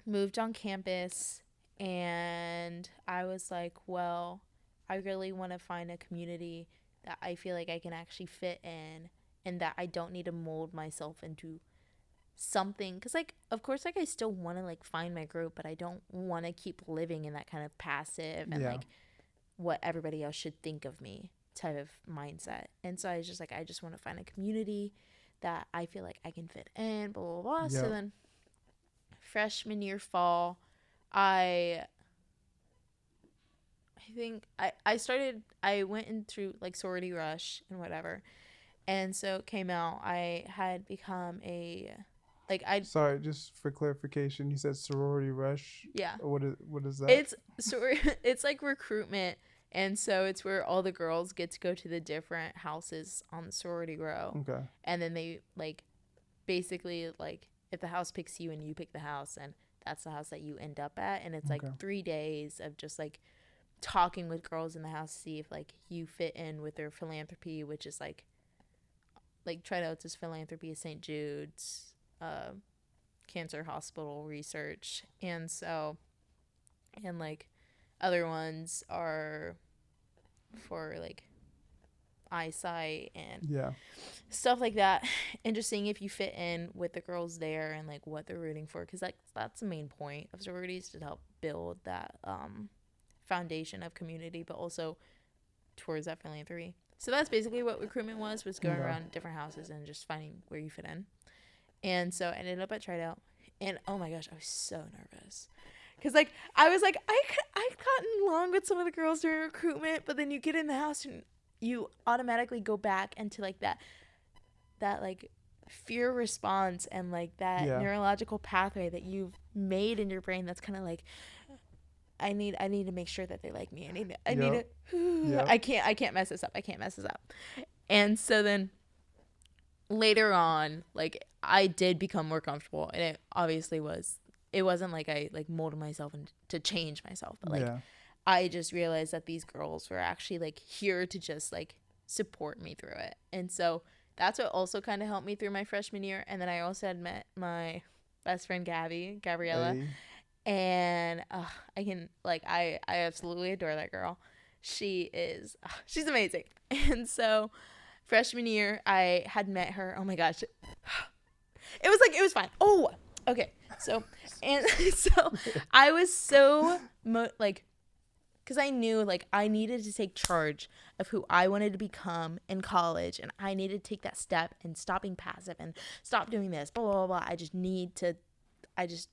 moved on campus, and I was like, well, I really want to find a community that I feel like I can actually fit in, and that I don't need to mold myself into something, because like of course like I still want to like find my group, but I don't want to keep living in that kind of passive and Yeah. like what everybody else should think of me type of mindset. And so I was just like, I just want to find a community that I feel like I can fit in, blah blah blah. So Yep. then freshman year fall, I think I went in through like sorority rush and whatever, and so it came out I had become a like I Sorry, just for clarification, you said sorority rush. yeah. What is that? It's sorry, it's like recruitment, and so it's where all the girls get to go to the different houses on the sorority row, Okay. and then they like basically like if the house picks you and you pick the house, and that's the house that you end up at, and it's like Okay. 3 days of just like talking with girls in the house to see if like you fit in with their philanthropy, which is like Tridot's philanthropy is St. Jude's cancer hospital research, and so and like other ones are for like eyesight and Yeah. stuff like that, and just seeing if you fit in with the girls there and like what they're rooting for, because like that's the main point of sororities, to help build that foundation of community, but also towards that philanthropy. So that's basically what recruitment was going Okay. around different houses and just finding where you fit in. And so I ended up at Tridout, and oh my gosh, I was so nervous. Cause like I was like I've gotten along with some of the girls during recruitment, but then you get in the house and you automatically go back into like that like fear response and like that Yeah. neurological pathway that you've made in your brain. That's kind of like I need to make sure that they like me. I need Yep. to Yep. I can't mess this up. I can't mess this up. And so then later on, like I did become more comfortable, and it obviously wasn't like I like molded myself and to change myself, but like Yeah. I just realized that these girls were actually like here to just like support me through it. And so that's what also kind of helped me through my freshman year. And then I also had met my best friend Gabriella, Hey. and I absolutely adore that girl. She's amazing. And so freshman year I had met her. Oh my gosh. It was fine. Oh, okay. So I was so because I knew like I needed to take charge of who I wanted to become in college, and I needed to take that step and stop being passive and stop doing this, blah, blah, blah. I just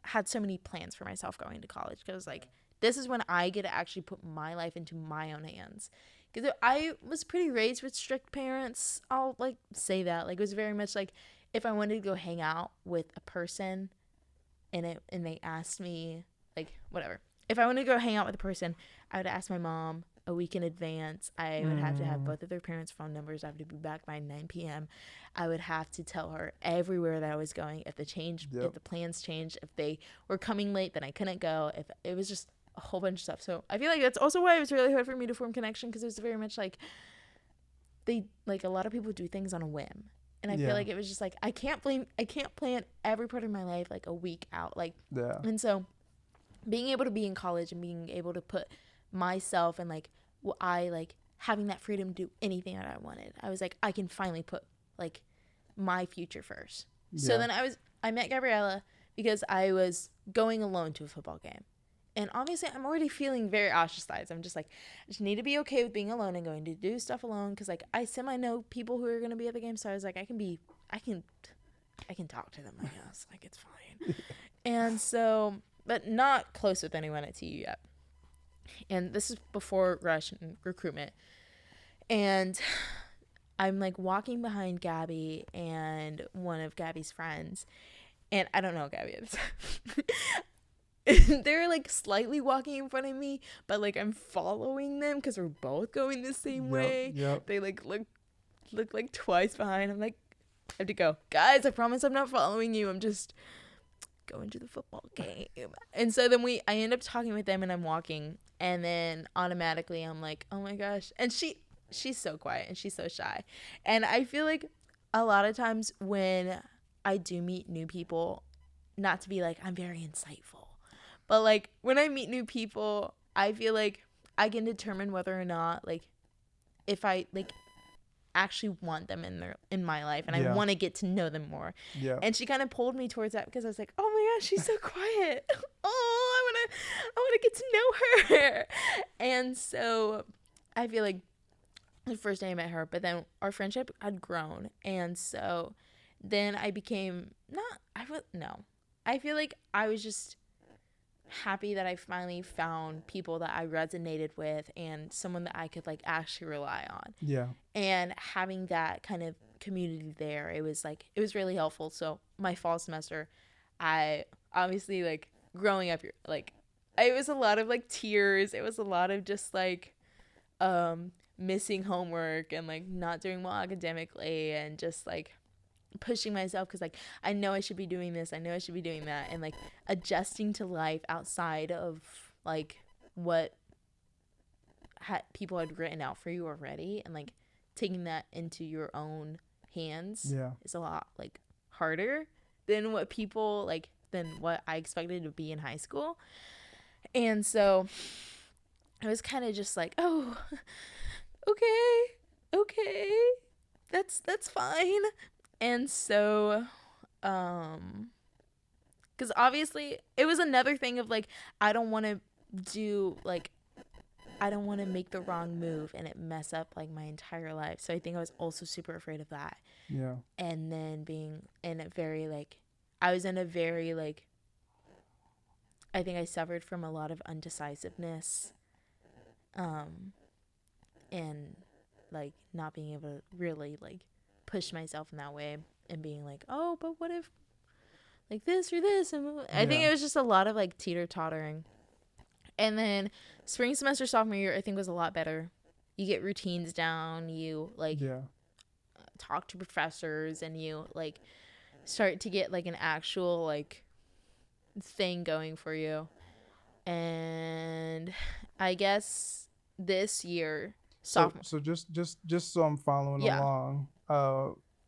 had so many plans for myself going to college, because like this is when I get to actually put my life into my own hands. Because I was pretty raised with strict parents. I'll like say that. Like it was very much like if I wanted to go hang out with a person and they asked me like whatever. If I wanted to go hang out with a person, I would ask my mom a week in advance. I would have to have both of their parents' phone numbers. I have to be back by 9 p.m. I would have to tell her everywhere that I was going. If the plans changed, if they were coming late, then I couldn't go. If it was just a whole bunch of stuff. So I feel like that's also why it was really hard for me to form connection, because it was very much like a lot of people do things on a whim. And I feel like it was just like I can't plan every part of my life like a week out. Like Yeah. and so being able to be in college and being able to put myself and like what I like having that freedom to do anything that I wanted. I was like, I can finally put like my future first. So Yeah. then I met Gabriella because I was going alone to a football game. And obviously I'm already feeling very ostracized. I'm just like, I just need to be okay with being alone and going to do stuff alone. Cause like I semi know people who are going to be at the game. So I was like, I can talk to them, I guess. Like it's fine. And so, but not close with anyone at TU yet. And this is before rush and recruitment. And I'm like walking behind Gabby and one of Gabby's friends. And I don't know Gabby at this time. They're like slightly walking in front of me, but like I'm following them because we're both going the same way. Yep. They like look like twice behind. I'm like, have to go. Guys, I promise I'm not following you. I'm just going to the football game. And so then I end up talking with them and I'm walking. And then automatically I'm like, oh my gosh. And she's so quiet and she's so shy. And I feel like a lot of times when I do meet new people, not to be like, I'm very insightful, but like when I meet new people, I feel like I can determine whether or not like if I like actually want them in my life and I want to get to know them more. Yeah. And she kind of pulled me towards that because I was like, oh my gosh, she's so quiet. Oh, I want to get to know her. And so I feel like the first day I met her, but then our friendship had grown. And so then I became I feel like I was just happy that I finally found people that I resonated with and someone that I could like actually rely on. Yeah. And having that kind of community there, it was really helpful. So my fall semester, I obviously like growing up, like it was a lot of like tears. It was a lot of just like missing homework and like not doing well academically and just like pushing myself because like I know I should be doing this, I know I should be doing that, and like adjusting to life outside of like what people had written out for you already, and like taking that into your own hands is a lot like harder than what I expected to be in high school. And so I was kind of just like, oh, okay, that's fine. And so because obviously it was another thing of like I don't want to make the wrong move and it mess up like my entire life. So I think I was also super afraid of that. Yeah. And then being in a very like I was in a very like I think I suffered from a lot of undecisiveness and like not being able to really like push myself in that way and being like, oh, but what if like this or this? And I think it was just a lot of like teeter-tottering. And then spring semester sophomore year I think was a lot better. You get routines down, you like talk to professors, and you like start to get like an actual like thing going for you. And I guess this year sophomore. So just so I'm following along.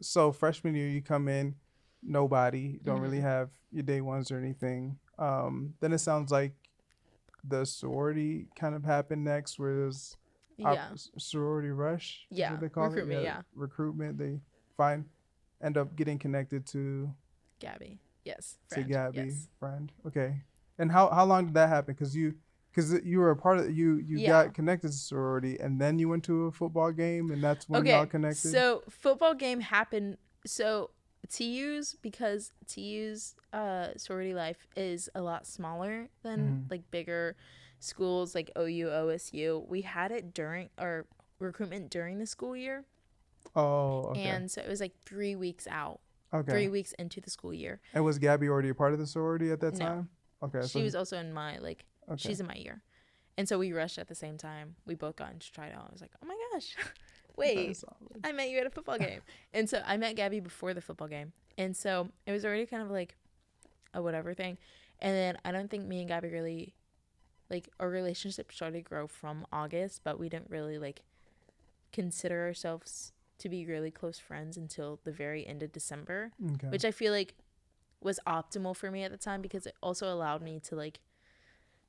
So freshman year you come in, nobody, don't really have your day ones or anything. Then it sounds like the sorority kind of happened next, where there's sorority rush. Is what they call recruitment, it. Recruitment. They end up getting connected to Gabby. Yes. Friend. To Gabby, yes. Friend. Okay. And how long did that happen? Because you were a part of you got connected to sorority, and then you went to a football game, and that's when y'all connected. So football game happened. So TU's sorority life is a lot smaller than like bigger schools like OU, OSU. We had it during our recruitment during the school year. Oh, okay. And so it was like 3 weeks out. Okay. 3 weeks into the school year. And was Gabby already a part of the sorority at that time? Okay. She was also in my she's in my year. And so we rushed at the same time. We both got into try it out. I was like, oh my gosh, wait, I met you at a football game. And so I met Gabby before the football game. And so it was already kind of like a whatever thing. And then I don't think me and Gabby really, like, our relationship started to grow from August, but we didn't really, like, consider ourselves to be really close friends until the very end of December, which I feel like was optimal for me at the time because it also allowed me to, like,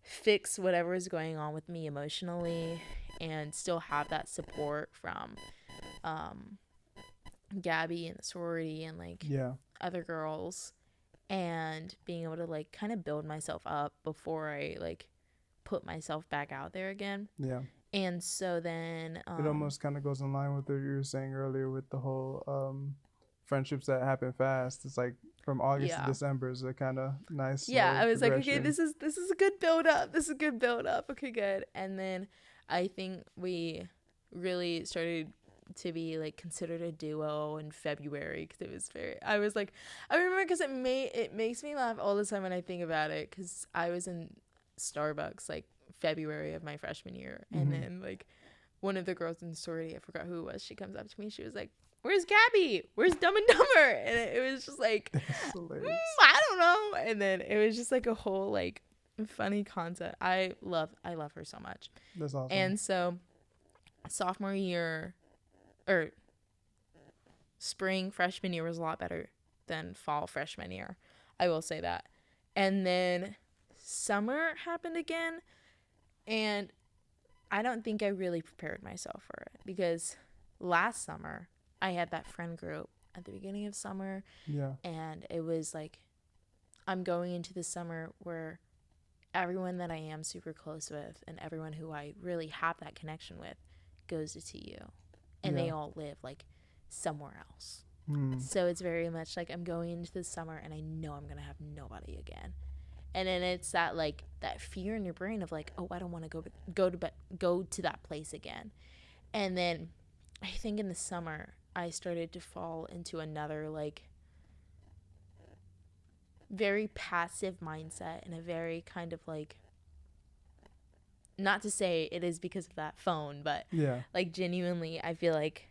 fix whatever is going on with me emotionally and still have that support from Gabby and the sorority and like other girls, and being able to like kind of build myself up before I like put myself back out there again. And so then it almost kind of goes in line with what you were saying earlier with the whole friendships that happen fast. It's like from August to December is a kind of nice. I was like, okay, this is a good build up. This is a good build up. Okay, good. And then I think we really started to be like considered a duo in February because it was I remember because it makes me laugh all the time when I think about it, because I was in Starbucks like February of my freshman year, and then like one of the girls in the sorority, I forgot who it was, she comes up to me, she was like, where's Gabby? Where's Dumb and Dumber? And it was just like, I don't know. And then it was just like a whole like funny concept. I love her so much. That's awesome. And so sophomore year or spring freshman year was a lot better than fall freshman year. I will say that. And then summer happened again, and I don't think I really prepared myself for it, because last summer I had that friend group at the beginning of summer. Yeah. And it was like, I'm going into the summer where everyone that I am super close with and everyone who I really have that connection with goes to TU, and they all live like somewhere else. So it's very much like I'm going into the summer and I know I'm gonna have nobody again. And then it's that like that fear in your brain of like, oh, I don't want to go to that place again. And then I think in the summer I started to fall into another like very passive mindset, and a very kind of like, not to say it is because of that phone, but like genuinely I feel like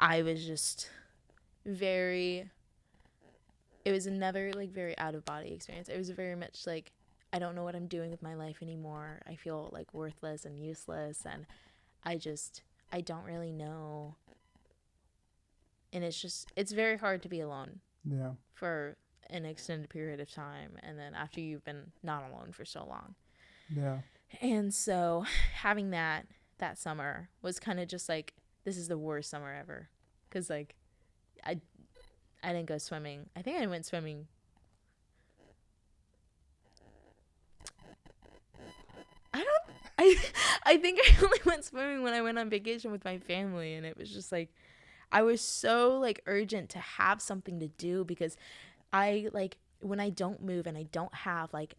I was just it was another like very out of body experience. It was very much like, I don't know what I'm doing with my life anymore. I feel like worthless and useless, and I don't really know. And it's very hard to be alone for an extended period of time, and then after you've been not alone for so long. And so having that summer was kind of just like, this is the worst summer ever, because like I didn't go swimming. I think I went swimming. I think I only went swimming when I went on vacation with my family, and it was just like, I was so like urgent to have something to do, because I like, when I don't move and I don't have like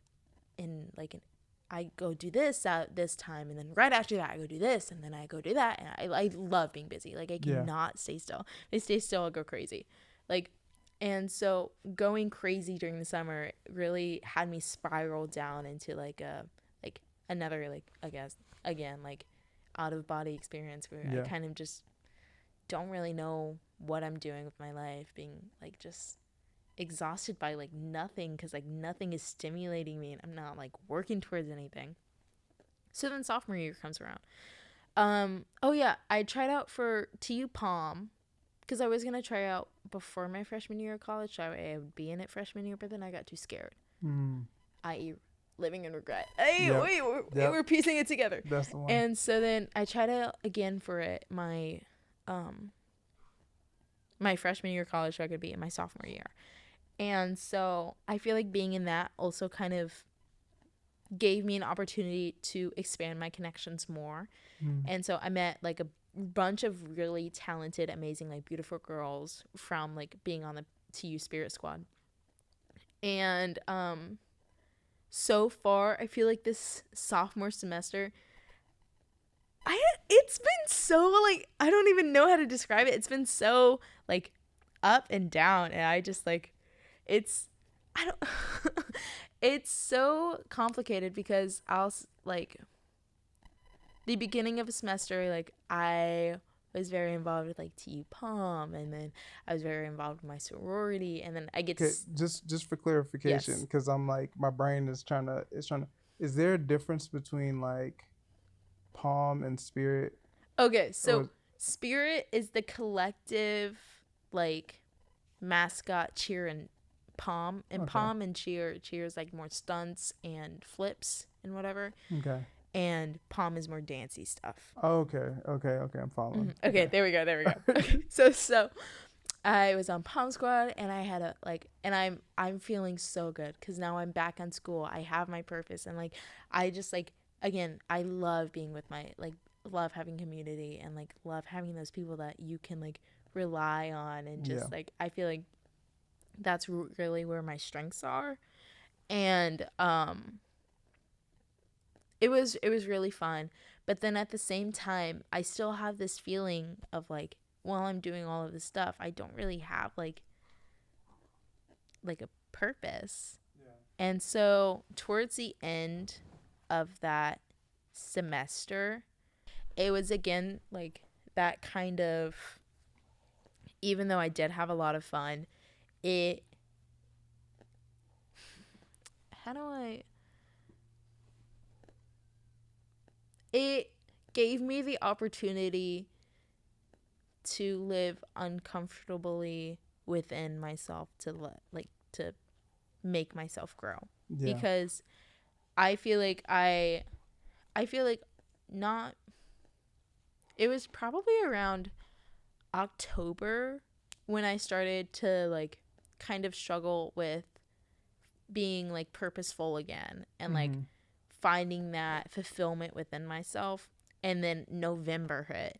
I go do this at this time, and then right after that I go do this, and then I go do that, and I love being busy. Like I cannot stay still. If I stay still, I'll go crazy. Like, and so going crazy during the summer really had me spiral down into like another like, I guess again like out of body experience, where I kind of just don't really know what I'm doing with my life, being like just exhausted by like nothing, because like nothing is stimulating me and I'm not like working towards anything. So then sophomore year comes around. I tried out for TU Palm, because I was gonna try out before my freshman year of college, so I would be in it freshman year, but then I got too scared. I.e. living in regret. Hey, we're piecing it together. That's the one. And so then I tried out again for it my freshman year of college, so I could be in my sophomore year. And so I feel like being in that also kind of gave me an opportunity to expand my connections more. And so I met like a bunch of really talented, amazing, like beautiful girls from like being on the TU Spirit Squad. And so far I feel like this sophomore semester, it's been so like, I don't even know how to describe it. It's been so like up and down, and I just like, it's so complicated, because I'll like the beginning of a semester, like I was very involved with like TU Palm, and then I was very involved with my sorority, and then I get just for clarification, because I'm like, my brain is trying to, is there a difference between like Palm and Spirit? Okay, so Spirit is the collective like mascot, cheer, and Palm, and Palm and cheer is like more stunts and flips and whatever. And Palm is more dancey stuff. Okay, I'm following. Okay, there we go. Okay, so I was on Palm Squad, and I had and I'm feeling so good, because now I'm back on school. I have my purpose, and like I just like, again, I love being with my love having community, and like love having those people that you can like rely on, and just like I feel like that's really where my strengths are. And it was really fun, but then at the same time I still have this feeling of like, while I'm doing all of this stuff, I don't really have like a purpose. And so towards the end of that semester, it was again like that kind of, even though I did have a lot of fun, it, how do I, it gave me the opportunity to live uncomfortably within myself, to to make myself grow. Yeah. Because I feel like I feel like not, it was probably around October when I started to like kind of struggle with being like purposeful again, and like finding that fulfillment within myself. And then November hit,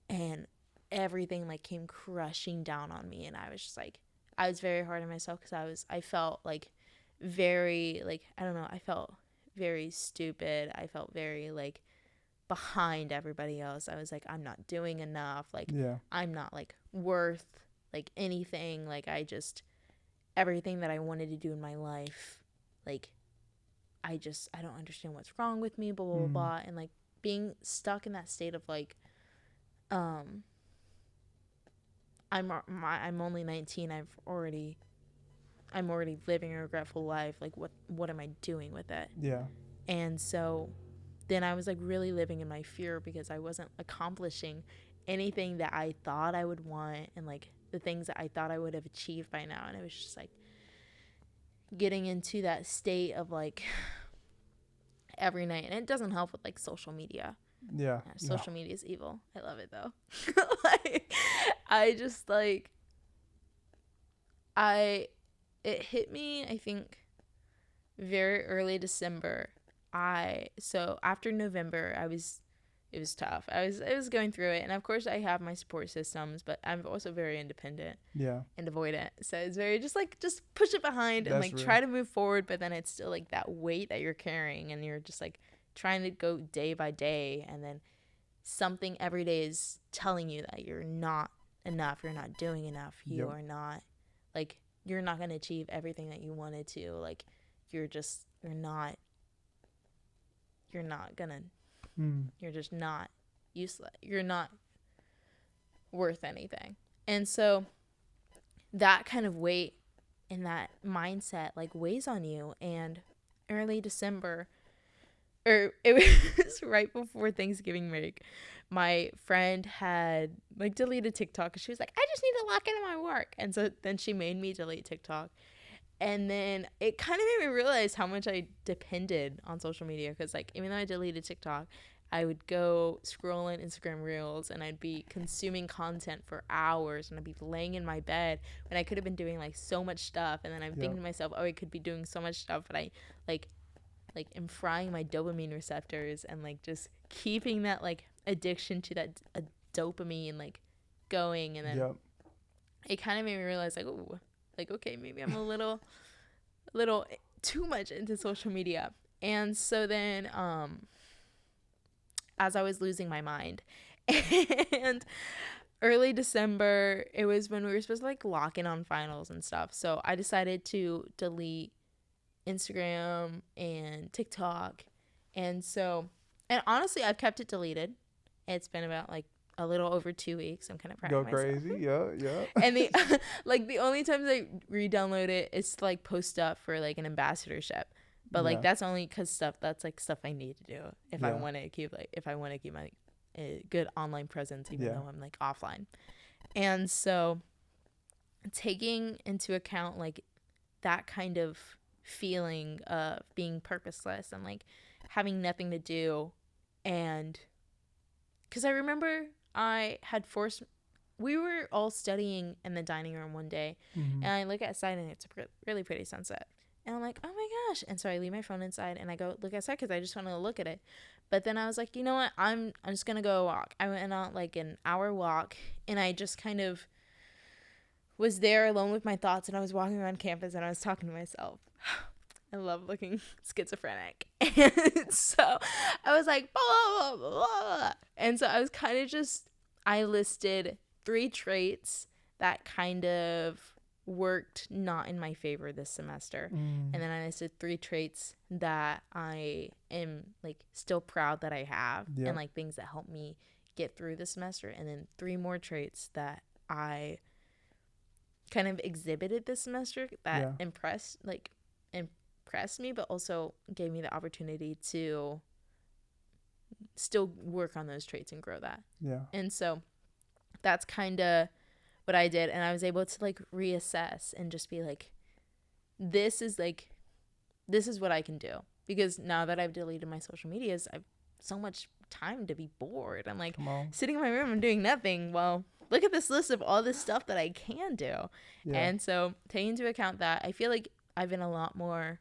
and everything like came crushing down on me, and I was just like, I was very hard on myself because I felt like very like, I don't know, I felt very stupid. I felt very like behind everybody else. I was like, I'm not doing enough, like I'm not like worth like anything, like I just, everything that I wanted to do in my life, like I don't understand what's wrong with me, blah blah blah. And like being stuck in that state of like, I'm only 19. I'm already living a regretful life. Like what am I doing with it? Yeah. And so then I was like really living in my fear because I wasn't accomplishing anything that I thought I would want, and like the things that I thought I would have achieved by now. And it was just like getting into that state of like every night. And it doesn't help with like social media. Yeah. Social media is evil. I love it though. Like I just like, it hit me, I think, very early December. So after November, it was tough. I was going through it, and of course I have my support systems, but I'm also very independent. Yeah. And avoidant. So it's very just push it behind and like try to move forward, but then it's still like that weight that you're carrying, and you're just like trying to go day by day, and then something every day is telling you that you're not enough, you're not doing enough, you are not, like, you're not going to achieve everything that you wanted to, like, you're not gonna, you're just not useless, you're not worth anything. And so that kind of weight and that mindset like weighs on you. And early December, or it was right before Thanksgiving break, my friend had like deleted TikTok. She was like, I just need to lock into my work. And so then she made me delete TikTok. And then it kind of made me realize how much I depended on social media. Because like, even though I deleted TikTok, I would go scroll in Instagram Reels, and I'd be consuming content for hours, and I'd be laying in my bed when I could have been doing like so much stuff. And then I'm thinking to myself, oh, I could be doing so much stuff, but I like am frying my dopamine receptors, and like just keeping that like addiction to that dopamine like going. And then it kind of made me realize like, oh, like, okay, maybe I'm a little too much into social media. And so then as I was losing my mind, and early December, it was when we were supposed to like lock in on finals and stuff, so I decided to delete Instagram and TikTok. And honestly, I've kept it deleted. It's been about like a little over 2 weeks. I'm kind of proud of myself. Go crazy. Yeah. And the only times I re-download it is to like post stuff for like an ambassadorship. But like that's only because that's like stuff I need to do if I want to keep my good online presence, even though I'm like offline. And so taking into account like that kind of feeling of being purposeless and like having nothing to do, and because I remember we were all studying in the dining room one day, and I look outside and it's a really pretty sunset, and I'm like, oh my gosh. And so I leave my phone inside and I go look outside because I just want to look at it. But then I was like, you know what, I'm just gonna go walk. I went on like an hour walk, and I just kind of was there alone with my thoughts, and I was walking around campus and I was talking to myself. I love looking schizophrenic. And so I was like, blah, blah, blah, blah. And so I was kind of I listed 3 traits that kind of worked not in my favor this semester. And then I listed 3 traits that I am like still proud that I have, and like things that help me get through the semester, and then 3 more traits that I kind of exhibited this semester that impressed me, but also gave me the opportunity to still work on those traits and grow that. And so that's kind of what I did, and I was able to like reassess and just be like, this is what I can do, because now that I've deleted my social medias, I've so much time to be bored. I'm like sitting in my room and doing nothing. Well, look at this list of all this stuff that I can do. And so taking into account that, I feel like I've been a lot more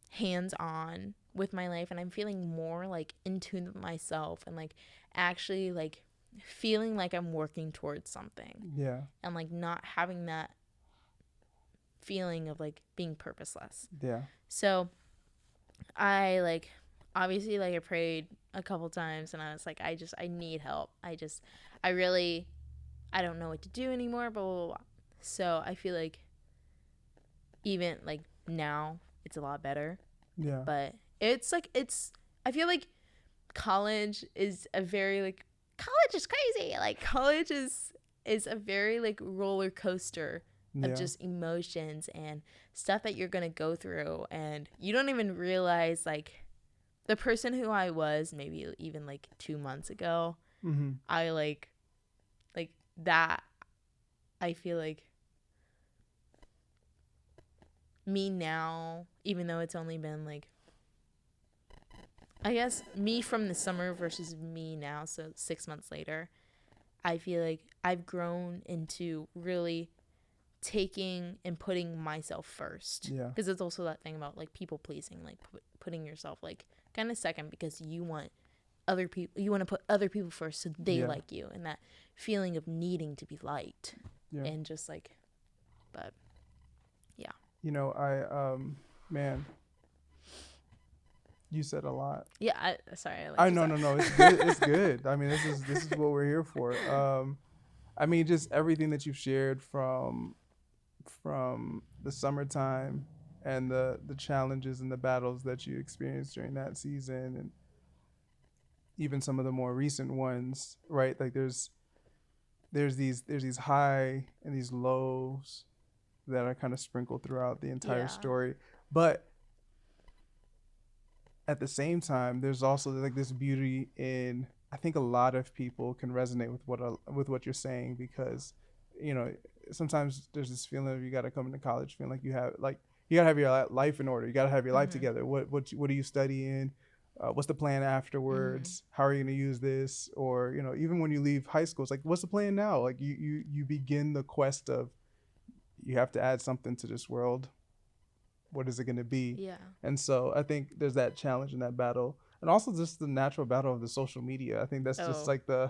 hands-on with my life, and I'm feeling more like in tune with myself, and like actually like feeling like I'm working towards something. And like not having that feeling of like being purposeless. So I like obviously like I prayed a couple times, and I was like, I need help. I don't know what to do anymore, blah, blah, blah. So I feel like even like now it's a lot better. But I feel like college is a very like, college is crazy. Like college is a very like roller coaster of just emotions and stuff that you're going to go through, and you don't even realize like the person who I was maybe even like 2 months ago. I like that. I feel like me now, even though it's only been like, I guess me from the summer versus me now, so 6 months later, I feel like I've grown into really taking and putting myself first. Because it's also that thing about like people pleasing, like putting yourself like kind of second, because you want to put other people first so they like you, and that feeling of needing to be liked. And just like, but yeah. You know, man, you said a lot. Sorry. No, it's good. It's good. I mean, this is what we're here for. I mean, just everything that you've shared from the summertime and the challenges and the battles that you experienced during that season, and even some of the more recent ones, right? Like there's these high and these lows that are kind of sprinkled throughout the entire story. But at the same time, there's also like this beauty in, I think a lot of people can resonate with what you're saying, because, you know, sometimes there's this feeling of you got to come into college feeling like you gotta have your life in order. You gotta have your life together. What are you studying? What's the plan afterwards? How are you going to use this? Or, you know, even when you leave high school, it's like, what's the plan now? Like you begin the quest of, you have to add something to this world. What is it going to be? And so I think there's that challenge in that battle, and also just the natural battle of the social media. I think that's just like the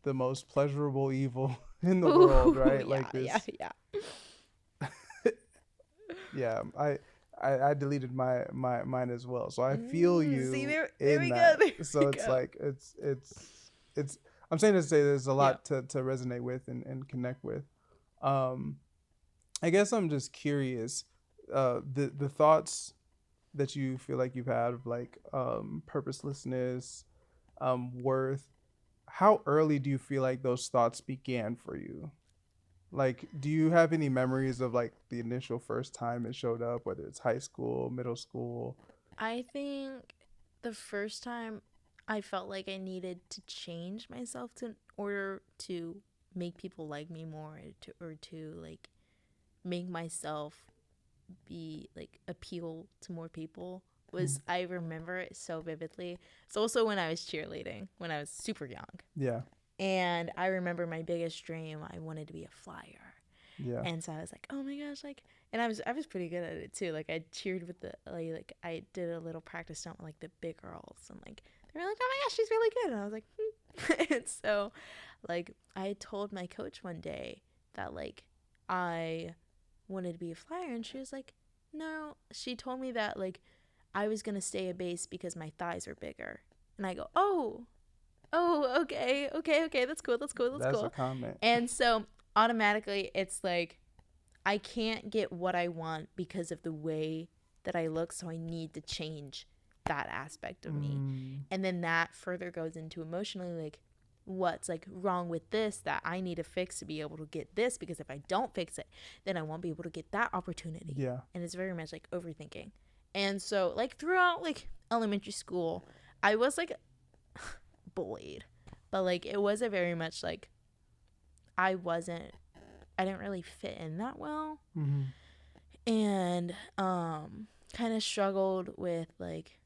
most pleasurable evil in the world, right? Like this. I deleted mine as well, so I feel you. See, there in we that. go. So it's like it's. I'm saying to say there's a lot to resonate with and connect with. I guess I'm just curious, the thoughts that you feel like you've had of like purposelessness, worth. How early do you feel like those thoughts began for you? Like, do you have any memories of like the initial first time it showed up, whether it's high school, middle school? I think the first time I felt like I needed to change myself in order to make people like me more, or to like make myself be like appeal to more people was, I remember it so vividly. It's also when I was cheerleading when I was super young. And I remember my biggest dream, I wanted to be a flyer. And so I was like, oh my gosh, like, and I was pretty good at it too. Like I cheered with the like I did a little practice stunt with like the big girls, and like they were like, oh my gosh, she's really good. And I was like, and so like I told my coach one day that like I wanted to be a flyer, and she was like, no. She told me that like I was gonna stay a base because my thighs were bigger. And I go, oh, oh, okay, that's cool, that's That's a cool. comment. And so automatically it's like I can't get what I want because of the way that I look, so I need to change that aspect of me. Mm, And then that further goes into emotionally like what's like wrong with this that I need to fix to be able to get this, because if I don't fix it, then I won't be able to get that opportunity. yeah. And it's very much like overthinking. And so like throughout like elementary school, I was like bullied. But like it wasn't very much like I wasn't I didn't really fit in that well. Mm-hmm. And kind of struggled with like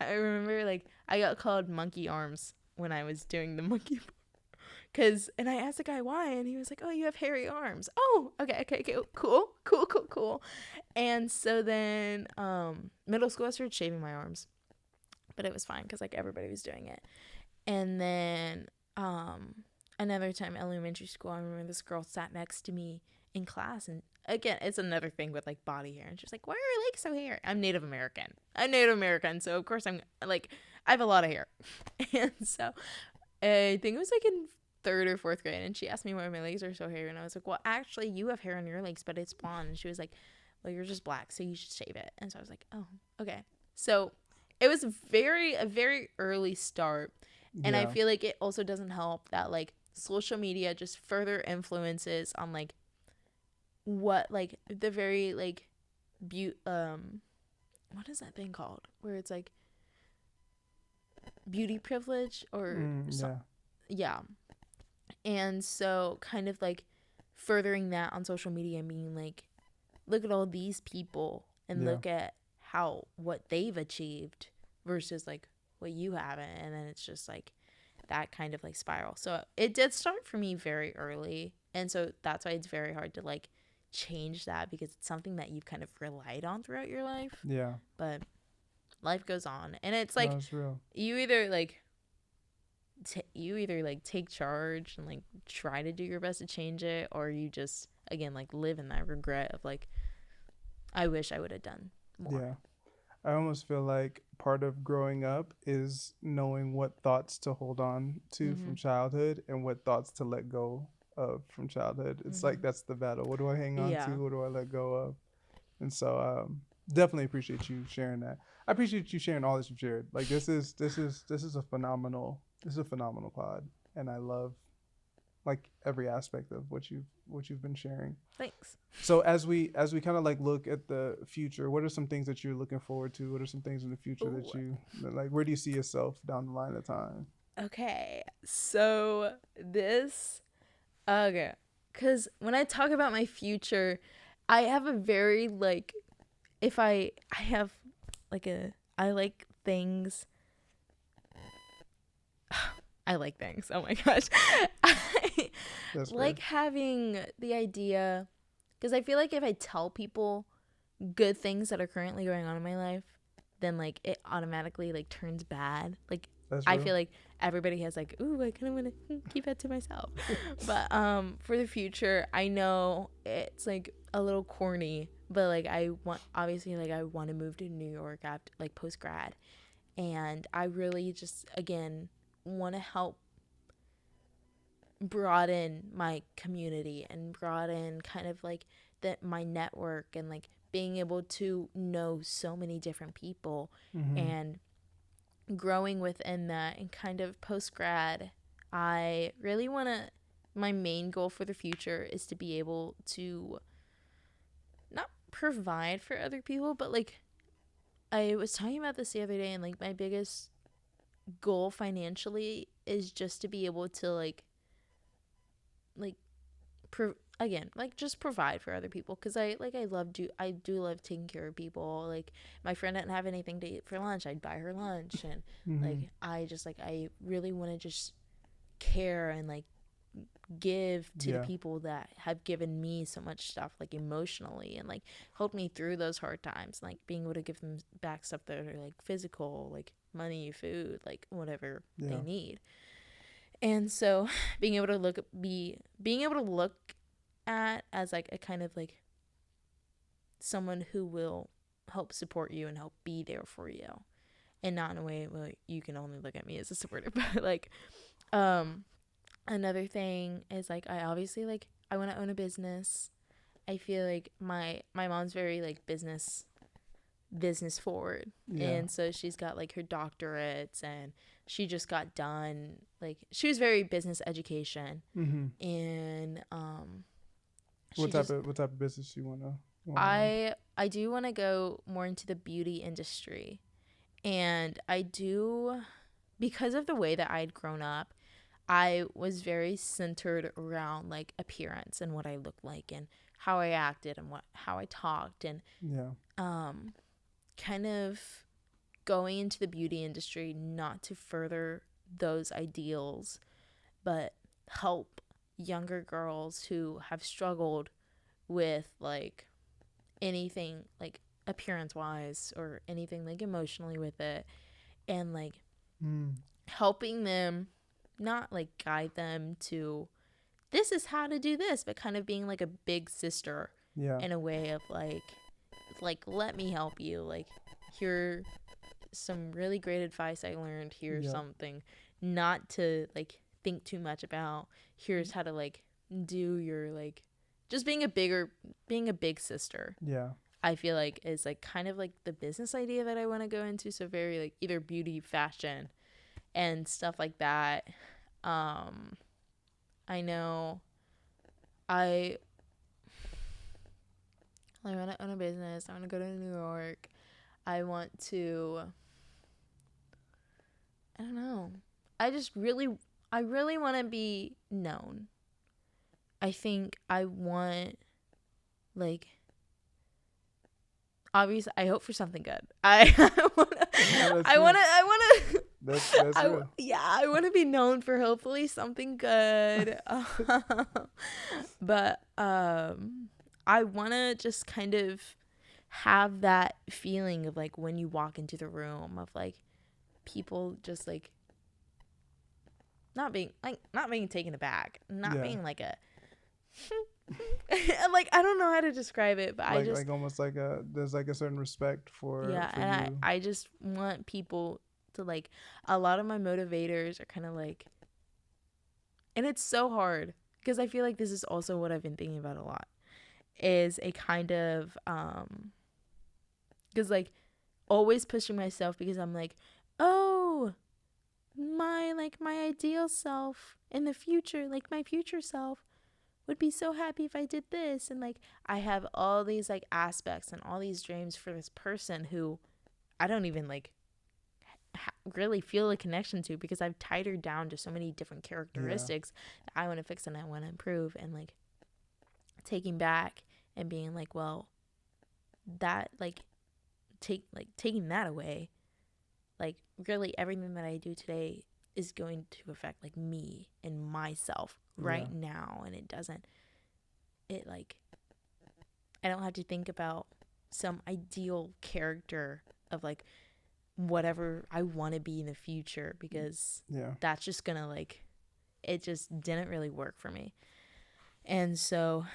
I remember like I got called monkey arms when I was doing the monkey cuz and I asked the guy why, and he was like, "Oh, you have hairy arms." Oh, okay, cool. And so then middle school I started shaving my arms. But it was fine cuz like everybody was doing it. And then another time elementary school, I remember this girl sat next to me in class, and again it's another thing with like body hair, and she's like, "Why are your legs so hairy?" I'm Native American, so of course I'm like I have a lot of hair. And so I think it was like in third or fourth grade, and she asked me why my legs are so hairy, and I was like, "Well, actually you have hair on your legs, but it's blonde." And she was like, "Well, you're just black, so you should shave it." And so I was like, "Oh, okay." So it was a very early start. And I Yeah. feel like it also doesn't help that like social media just further influences on like what like the very like what is that thing called where it's like beauty privilege or Yeah. yeah. And so kind of like furthering that on social media and being like, look at all these people and Yeah. look at how what they've achieved versus like what you haven't. And then it's just like that kind of like spiral. So it did start for me very early. And so that's why it's very hard to like change that, because it's something that you've kind of relied on throughout your life. Yeah. But life goes on. And it's No, like it's real. you either like take charge and like try to do your best to change it, or you just again like live in that regret of like I wish I would have done more. Yeah. I almost feel like part of growing up is knowing what thoughts to hold on to from Mhm. childhood and what thoughts to let go of from childhood. It's like Mhm. that's the battle. What do I hang on Yeah. to? What do I let go of? And so definitely appreciate you sharing that. I appreciate you sharing all that you've shared. Like this is a phenomenal pod, and I love like every aspect of what you've been sharing. Thanks. So as we kind of like look at the future, what are some things that you're looking forward to? What are some things in the future Ooh. that you like? Where do you see yourself down the line of time? Okay. So this okay. Cuz when I talk about my future, I have a very like if I have like a I like things. I like things. Oh my gosh. I That's great. like having the idea, because I feel like if I tell people good things that are currently going on in my life, then like it automatically like turns bad. Like That's I real. feel like everybody has like, ooh, I kind of want to keep that to myself. But for the future, I know it's like a little corny, but like I want obviously like I want to move to New York after like post grad, and I really just again want to help broaden my community and broaden kind of like that my network, and like being able to know so many different people Mm-hmm. and growing within that. And kind of post grad, I really want to my main goal for the future is to be able to not provide for other people, but like I was talking about this the other day, and like my biggest goal financially is just to be able to like again like just provide for other people, because I do love taking care of people. Like my friend didn't have anything to eat for lunch, I'd buy her lunch. And Mm-hmm. like I really want to just care and like give to the Yeah. people that have given me so much stuff like emotionally and like helped me through those hard times, like being able to give them back stuff that are like physical, like money, food, like whatever they Yeah. need. And so being able to look at as like a kind of like someone who will help support you and help be there for you. and not in a way where you can only look at me as a supporter, but like another thing is like I obviously like I want to own a business. I feel like my mom's very like business forward, and so she's got like her doctorates, and she just got done like she was very business education, and what type of business you wanna I do want to go more into the beauty industry, and I do, because of the way that I had grown up, I was very centered around like appearance and what I looked like and how I acted and how I talked, and kind of going into the beauty industry not to further those ideals, but help younger girls who have struggled with like anything like appearance wise or anything like emotionally with it, and like helping them, not like guide them to this is how to do this, but kind of being like a big sister in a way of like let me help you, like here some really great advice I learned, here's something not to like think too much about, here's how to like do your like just being a big sister. I feel like is like kind of like the business idea that I want to go into, so very like either beauty, fashion and stuff like that. I know I want to own a business. I want to go to New York. I want to, I don't know. I really want to be known. I think I want, like, obviously, I hope for something good. I want to be known for hopefully something good. But I want to just kind of have that feeling of like when you walk into the room of like people just like not being taken aback, not being like a like I don't know how to describe it, but like, I just like almost like there's like a certain respect for and you. I just want people to like, a lot of my motivators are kind of like, and it's so hard because I feel like this is also what I've been thinking about a lot, is a kind of because like always pushing myself, because I'm like, oh, my ideal self in the future, like my future self would be so happy if I did this, and like I have all these like aspects and all these dreams for this person who I don't even like really feel a connection to, because I've tied her down to so many different characteristics that I want to fix and I want to improve, and like taking back and being like, well, that like taking that away, like really everything that I do today is going to affect like me and myself right now, and it like I don't have to think about some ideal character of like whatever I want to be in the future, because that's just gonna like, it just didn't really work for me. And so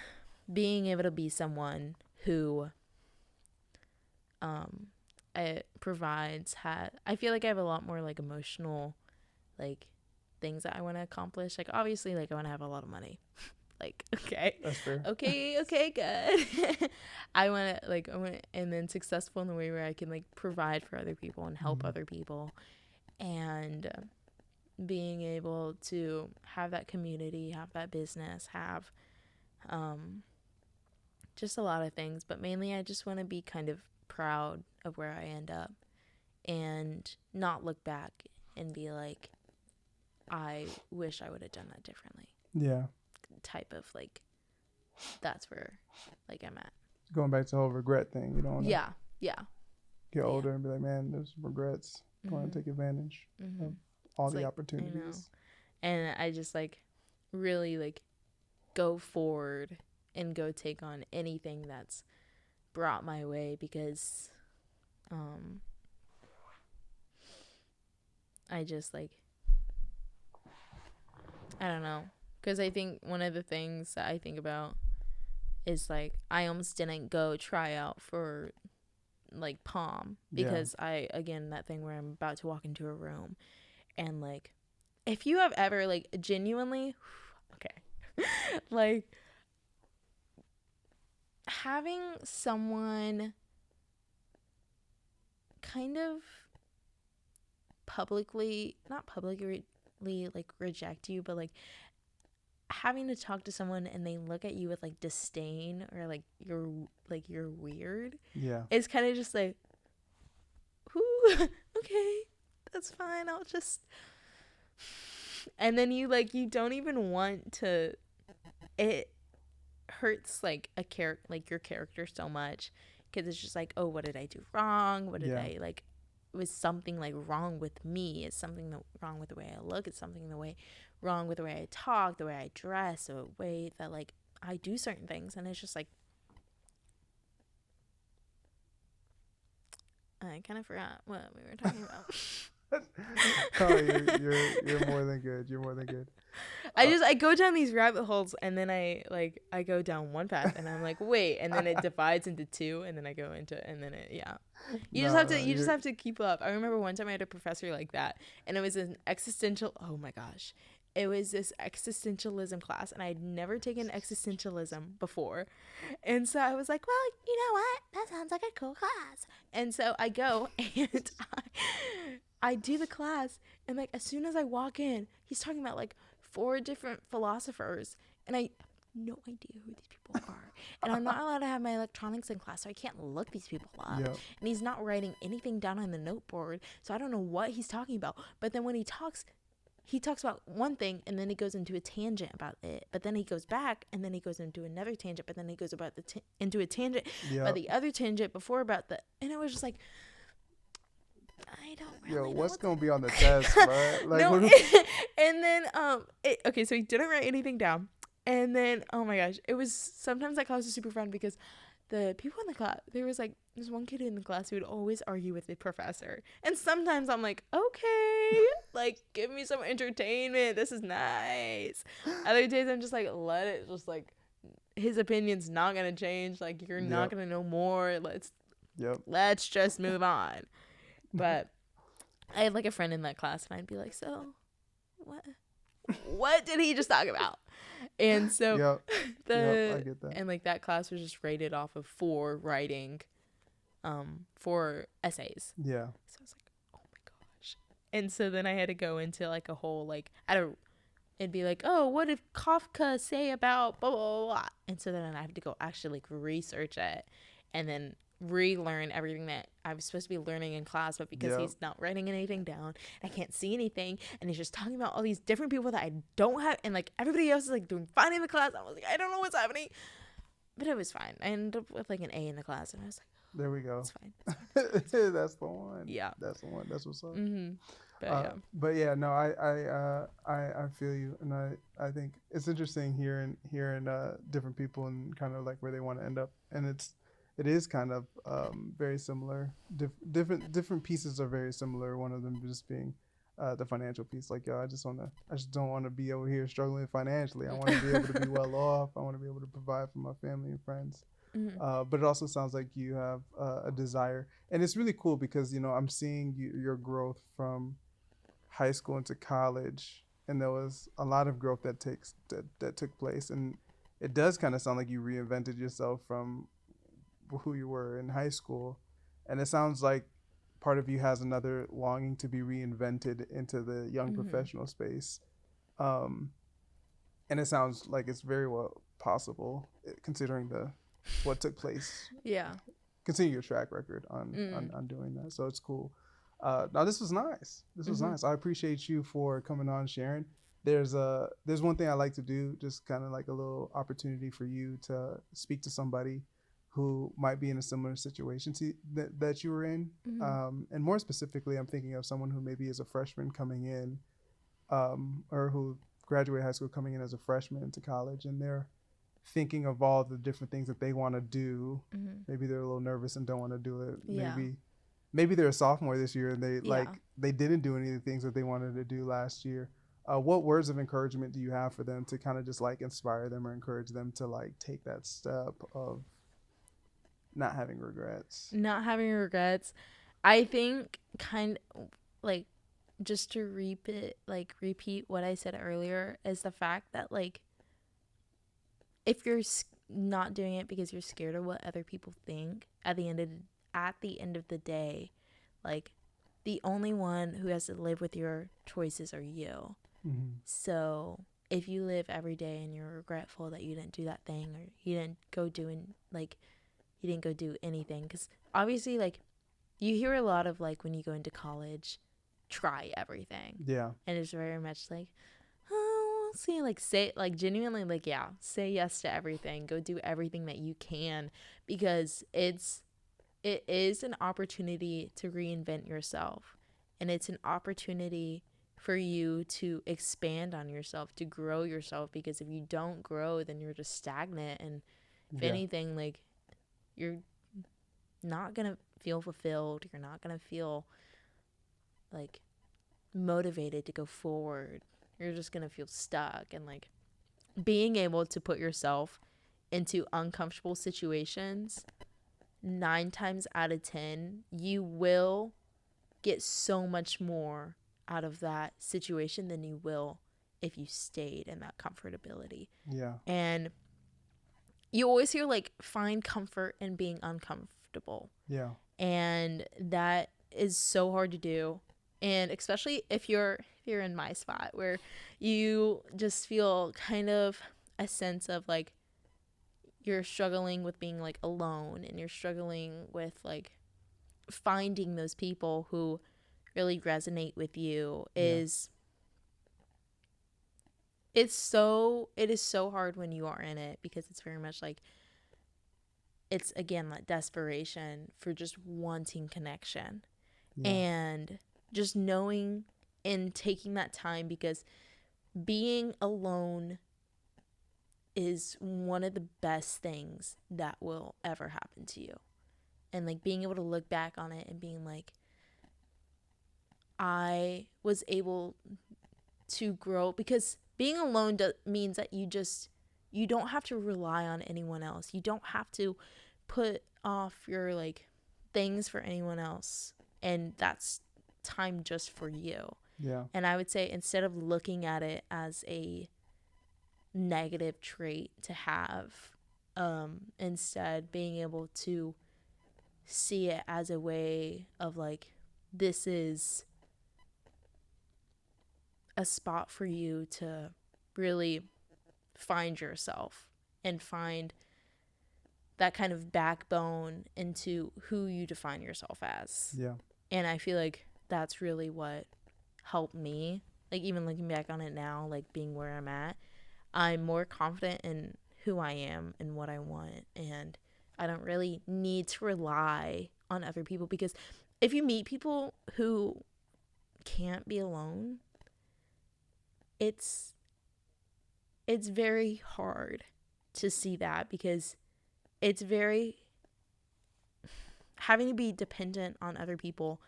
being able to be someone who provides, I feel like I have a lot more like emotional like things that I want to accomplish. Like obviously like I want to have a lot of money. Like okay, that's fair. Okay, good. I want to and then successful in the way where I can like provide for other people and help other people, and being able to have that community, have that business, have just a lot of things. But mainly I just want to be kind of proud of where I end up and not look back and be like, I wish I would have done that differently. Type of like, that's where like I'm at. Going back to the whole regret thing, you don't want to get older and be like, man, there's regrets. I want to take advantage of all the opportunities. And I just like really like go forward and go take on anything that's brought my way, because I just like, I don't know, because I think one of the things that I think about is like I almost didn't go try out for like palm, Yeah. because I, again, that thing where I'm about to walk into a room, and like, if you have ever like genuinely, okay, like having someone kind of publicly, not publicly like reject you, but like having to talk to someone and they look at you with like disdain, or you're weird, Yeah. it's kind of just like, whoo, okay, that's fine, I'll just, and then you don't even want to, it hurts like like your character so much, because it's just like, oh, what did I do wrong, what did Yeah. I like, was something like wrong with me, it's something wrong with the way I look, it's something wrong with the way I talk, the way I dress, the way that like I do certain things. And it's just like, I kind of forgot what we were talking about. Oh, you're more than good. You're more than good. I go down these rabbit holes, and then I go down one path, and I'm like, wait, and then it divides into two, and then I go into, and then it, yeah. You just have to keep up. I remember one time I had a professor like that, and it was an oh my gosh. It was this existentialism class, and I'd never taken existentialism before. And so I was like, well, you know what? That sounds like a cool class. And so I go and I do the class, and like as soon as I walk in, he's talking about like 4 different philosophers, and I no idea who these people are. And I'm not allowed to have my electronics in class, so I can't look these people up. Yep. And he's not writing anything down on the noteboard, so I don't know what he's talking about. But then when he talks about one thing, and then he goes into a tangent about it, but then he goes back, and then he goes into another tangent, but then he goes about into a tangent about the other tangent before about the, and it was just like, I don't really know what's gonna be on the test, bro? Like, no, and then okay, so he didn't write anything down, and then oh my gosh, it was, sometimes that class was super fun because the people in the class, there's one kid in the class who would always argue with the professor, and sometimes I'm like, okay, like give me some entertainment, this is nice. Other days I'm just like, let it, just like, his opinion's not gonna change, like you're not gonna know more, let's just move on. But I had like a friend in that class, and I'd be like, so what did he just talk about? And so I get that. and like that class was just rated off of 4 writing 4 essays. Yeah. So I was like, oh my gosh. And so then I had to go into like a whole like, it'd be like, oh, what did Kafka say about blah blah blah, and so then I have to go actually like research it, and then relearn everything that I was supposed to be learning in class, but because he's not writing anything down, I can't see anything, and he's just talking about all these different people that I don't have, and like everybody else is like doing fine in the class. I was like, I don't know what's happening, but it was fine. I ended up with like an A in the class, and I was like, oh, there we go. It's fine. It's fine. That's the one. Yeah, that's the one. That's what's up. Mm-hmm. But yeah, no, I feel you, and I think it's interesting hearing different people and kind of like where they want to end up, and it is kind of very similar. Different pieces are very similar. One of them just being the financial piece. Like, yo, I just don't want to be over here struggling financially. I want to be able to be well off. I want to be able to provide for my family and friends. Mm-hmm. But it also sounds like you have a desire, and it's really cool because I'm seeing your growth from high school into college, and there was a lot of growth that took place, and it does kind of sound like you reinvented yourself from who you were in high school, and it sounds like part of you has another longing to be reinvented into the young professional space, and it sounds like it's very well possible considering what took place. Continue your track record on doing that, so it's cool. Now this was nice. Nice. I appreciate you for coming on, sharing. There's one thing I like to do, just kind of like a little opportunity for you to speak to somebody who might be in a similar situation that you were in. And more specifically, I'm thinking of someone who maybe is a freshman coming in, or who graduated high school coming in as a freshman into college, and they're thinking of all the different things that they want to do. Maybe they're a little nervous and don't want to do it. Maybe they're a sophomore this year and they didn't do any of the things that they wanted to do last year. What words of encouragement do you have for them to kind of just like inspire them or encourage them to like take that step of not having regrets. Not having regrets. I think like just to repeat what I said earlier is the fact that like if you're not doing it because you're scared of what other people think, at the end of the day, like the only one who has to live with your choices are you. Mm-hmm. So if you live every day and you're regretful that you didn't do that thing, or you didn't go do anything, because obviously like you hear a lot of like when you go into college, try everything. Yeah. And it's very much like, oh, we'll see, like say, like genuinely, like, yeah, say yes to everything, go do everything that you can, because it is an opportunity to reinvent yourself, and it's an opportunity for you to expand on yourself, to grow yourself, because if you don't grow, then you're just stagnant, and if anything, like you're not gonna feel fulfilled, you're not gonna feel like motivated to go forward, you're just gonna feel stuck. And like being able to put yourself into uncomfortable situations, 9 times out of 10 you will get so much more out of that situation than you will if you stayed in that comfortability. Yeah. And you always hear like find comfort in being uncomfortable. Yeah. And that is so hard to do. And especially if you're in my spot where you just feel kind of a sense of like you're struggling with being like alone, and you're struggling with like finding those people who really resonate with you, is it is so hard when you are in it, because it's very much like it's again that desperation for just wanting connection. And just knowing and taking that time, because being alone is one of the best things that will ever happen to you. And like being able to look back on it and being like, I was able to grow, because being alone means that you don't have to rely on anyone else. You don't have to put off your like things for anyone else, and that's time just for you. Yeah. And I would say, instead of looking at it as a negative trait to have, instead being able to see it as a way of like, this is a spot for you to really find yourself and find that kind of backbone into who you define yourself as. Yeah. And I feel like that's really what helped me. Like even looking back on it now, like being where I'm at, I'm more confident in who I am and what I want, and I don't really need to rely on other people, because if you meet people who can't be alone, it's very hard to see that, because it's very having to be dependent on other people,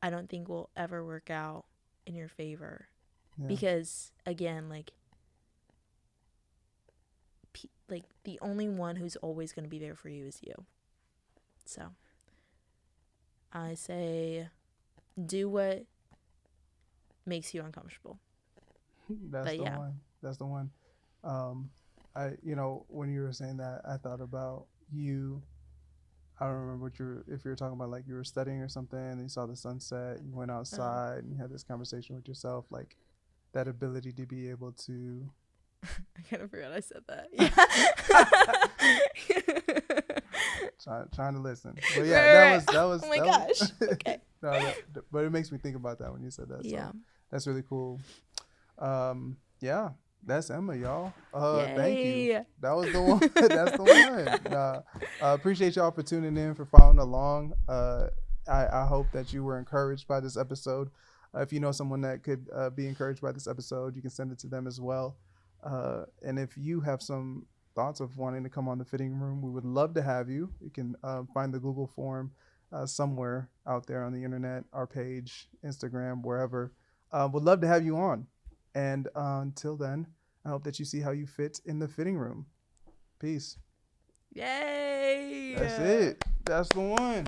I don't think will ever work out in your favor. Because again, like the only one who's always going to be there for you is you. So I say do what makes you uncomfortable. That's the one. I when you were saying that, I thought about you. I don't remember if you were talking about like you were studying or something and you saw the sunset, you went outside and you had this conversation with yourself, like that ability to be able to I kind of forgot I said that. Yeah. trying to listen. But yeah, right. that was oh my gosh. Okay. No, but it makes me think about that when you said that. So Yeah. that's really cool. Yeah, that's Emma, y'all. Yay. Thank you. That was the one. That's the one. Appreciate y'all for tuning in, for following along. I hope that you were encouraged by this episode. If you know someone that could be encouraged by this episode, you can send it to them as well. And if you have some thoughts of wanting to come on the fitting room, we would love to have you. You can find the Google form somewhere out there on the internet, our page, Instagram, wherever. Would love to have you on. And until then, I hope that you see how you fit in the fitting room. Peace. Yay! That's it. That's the one.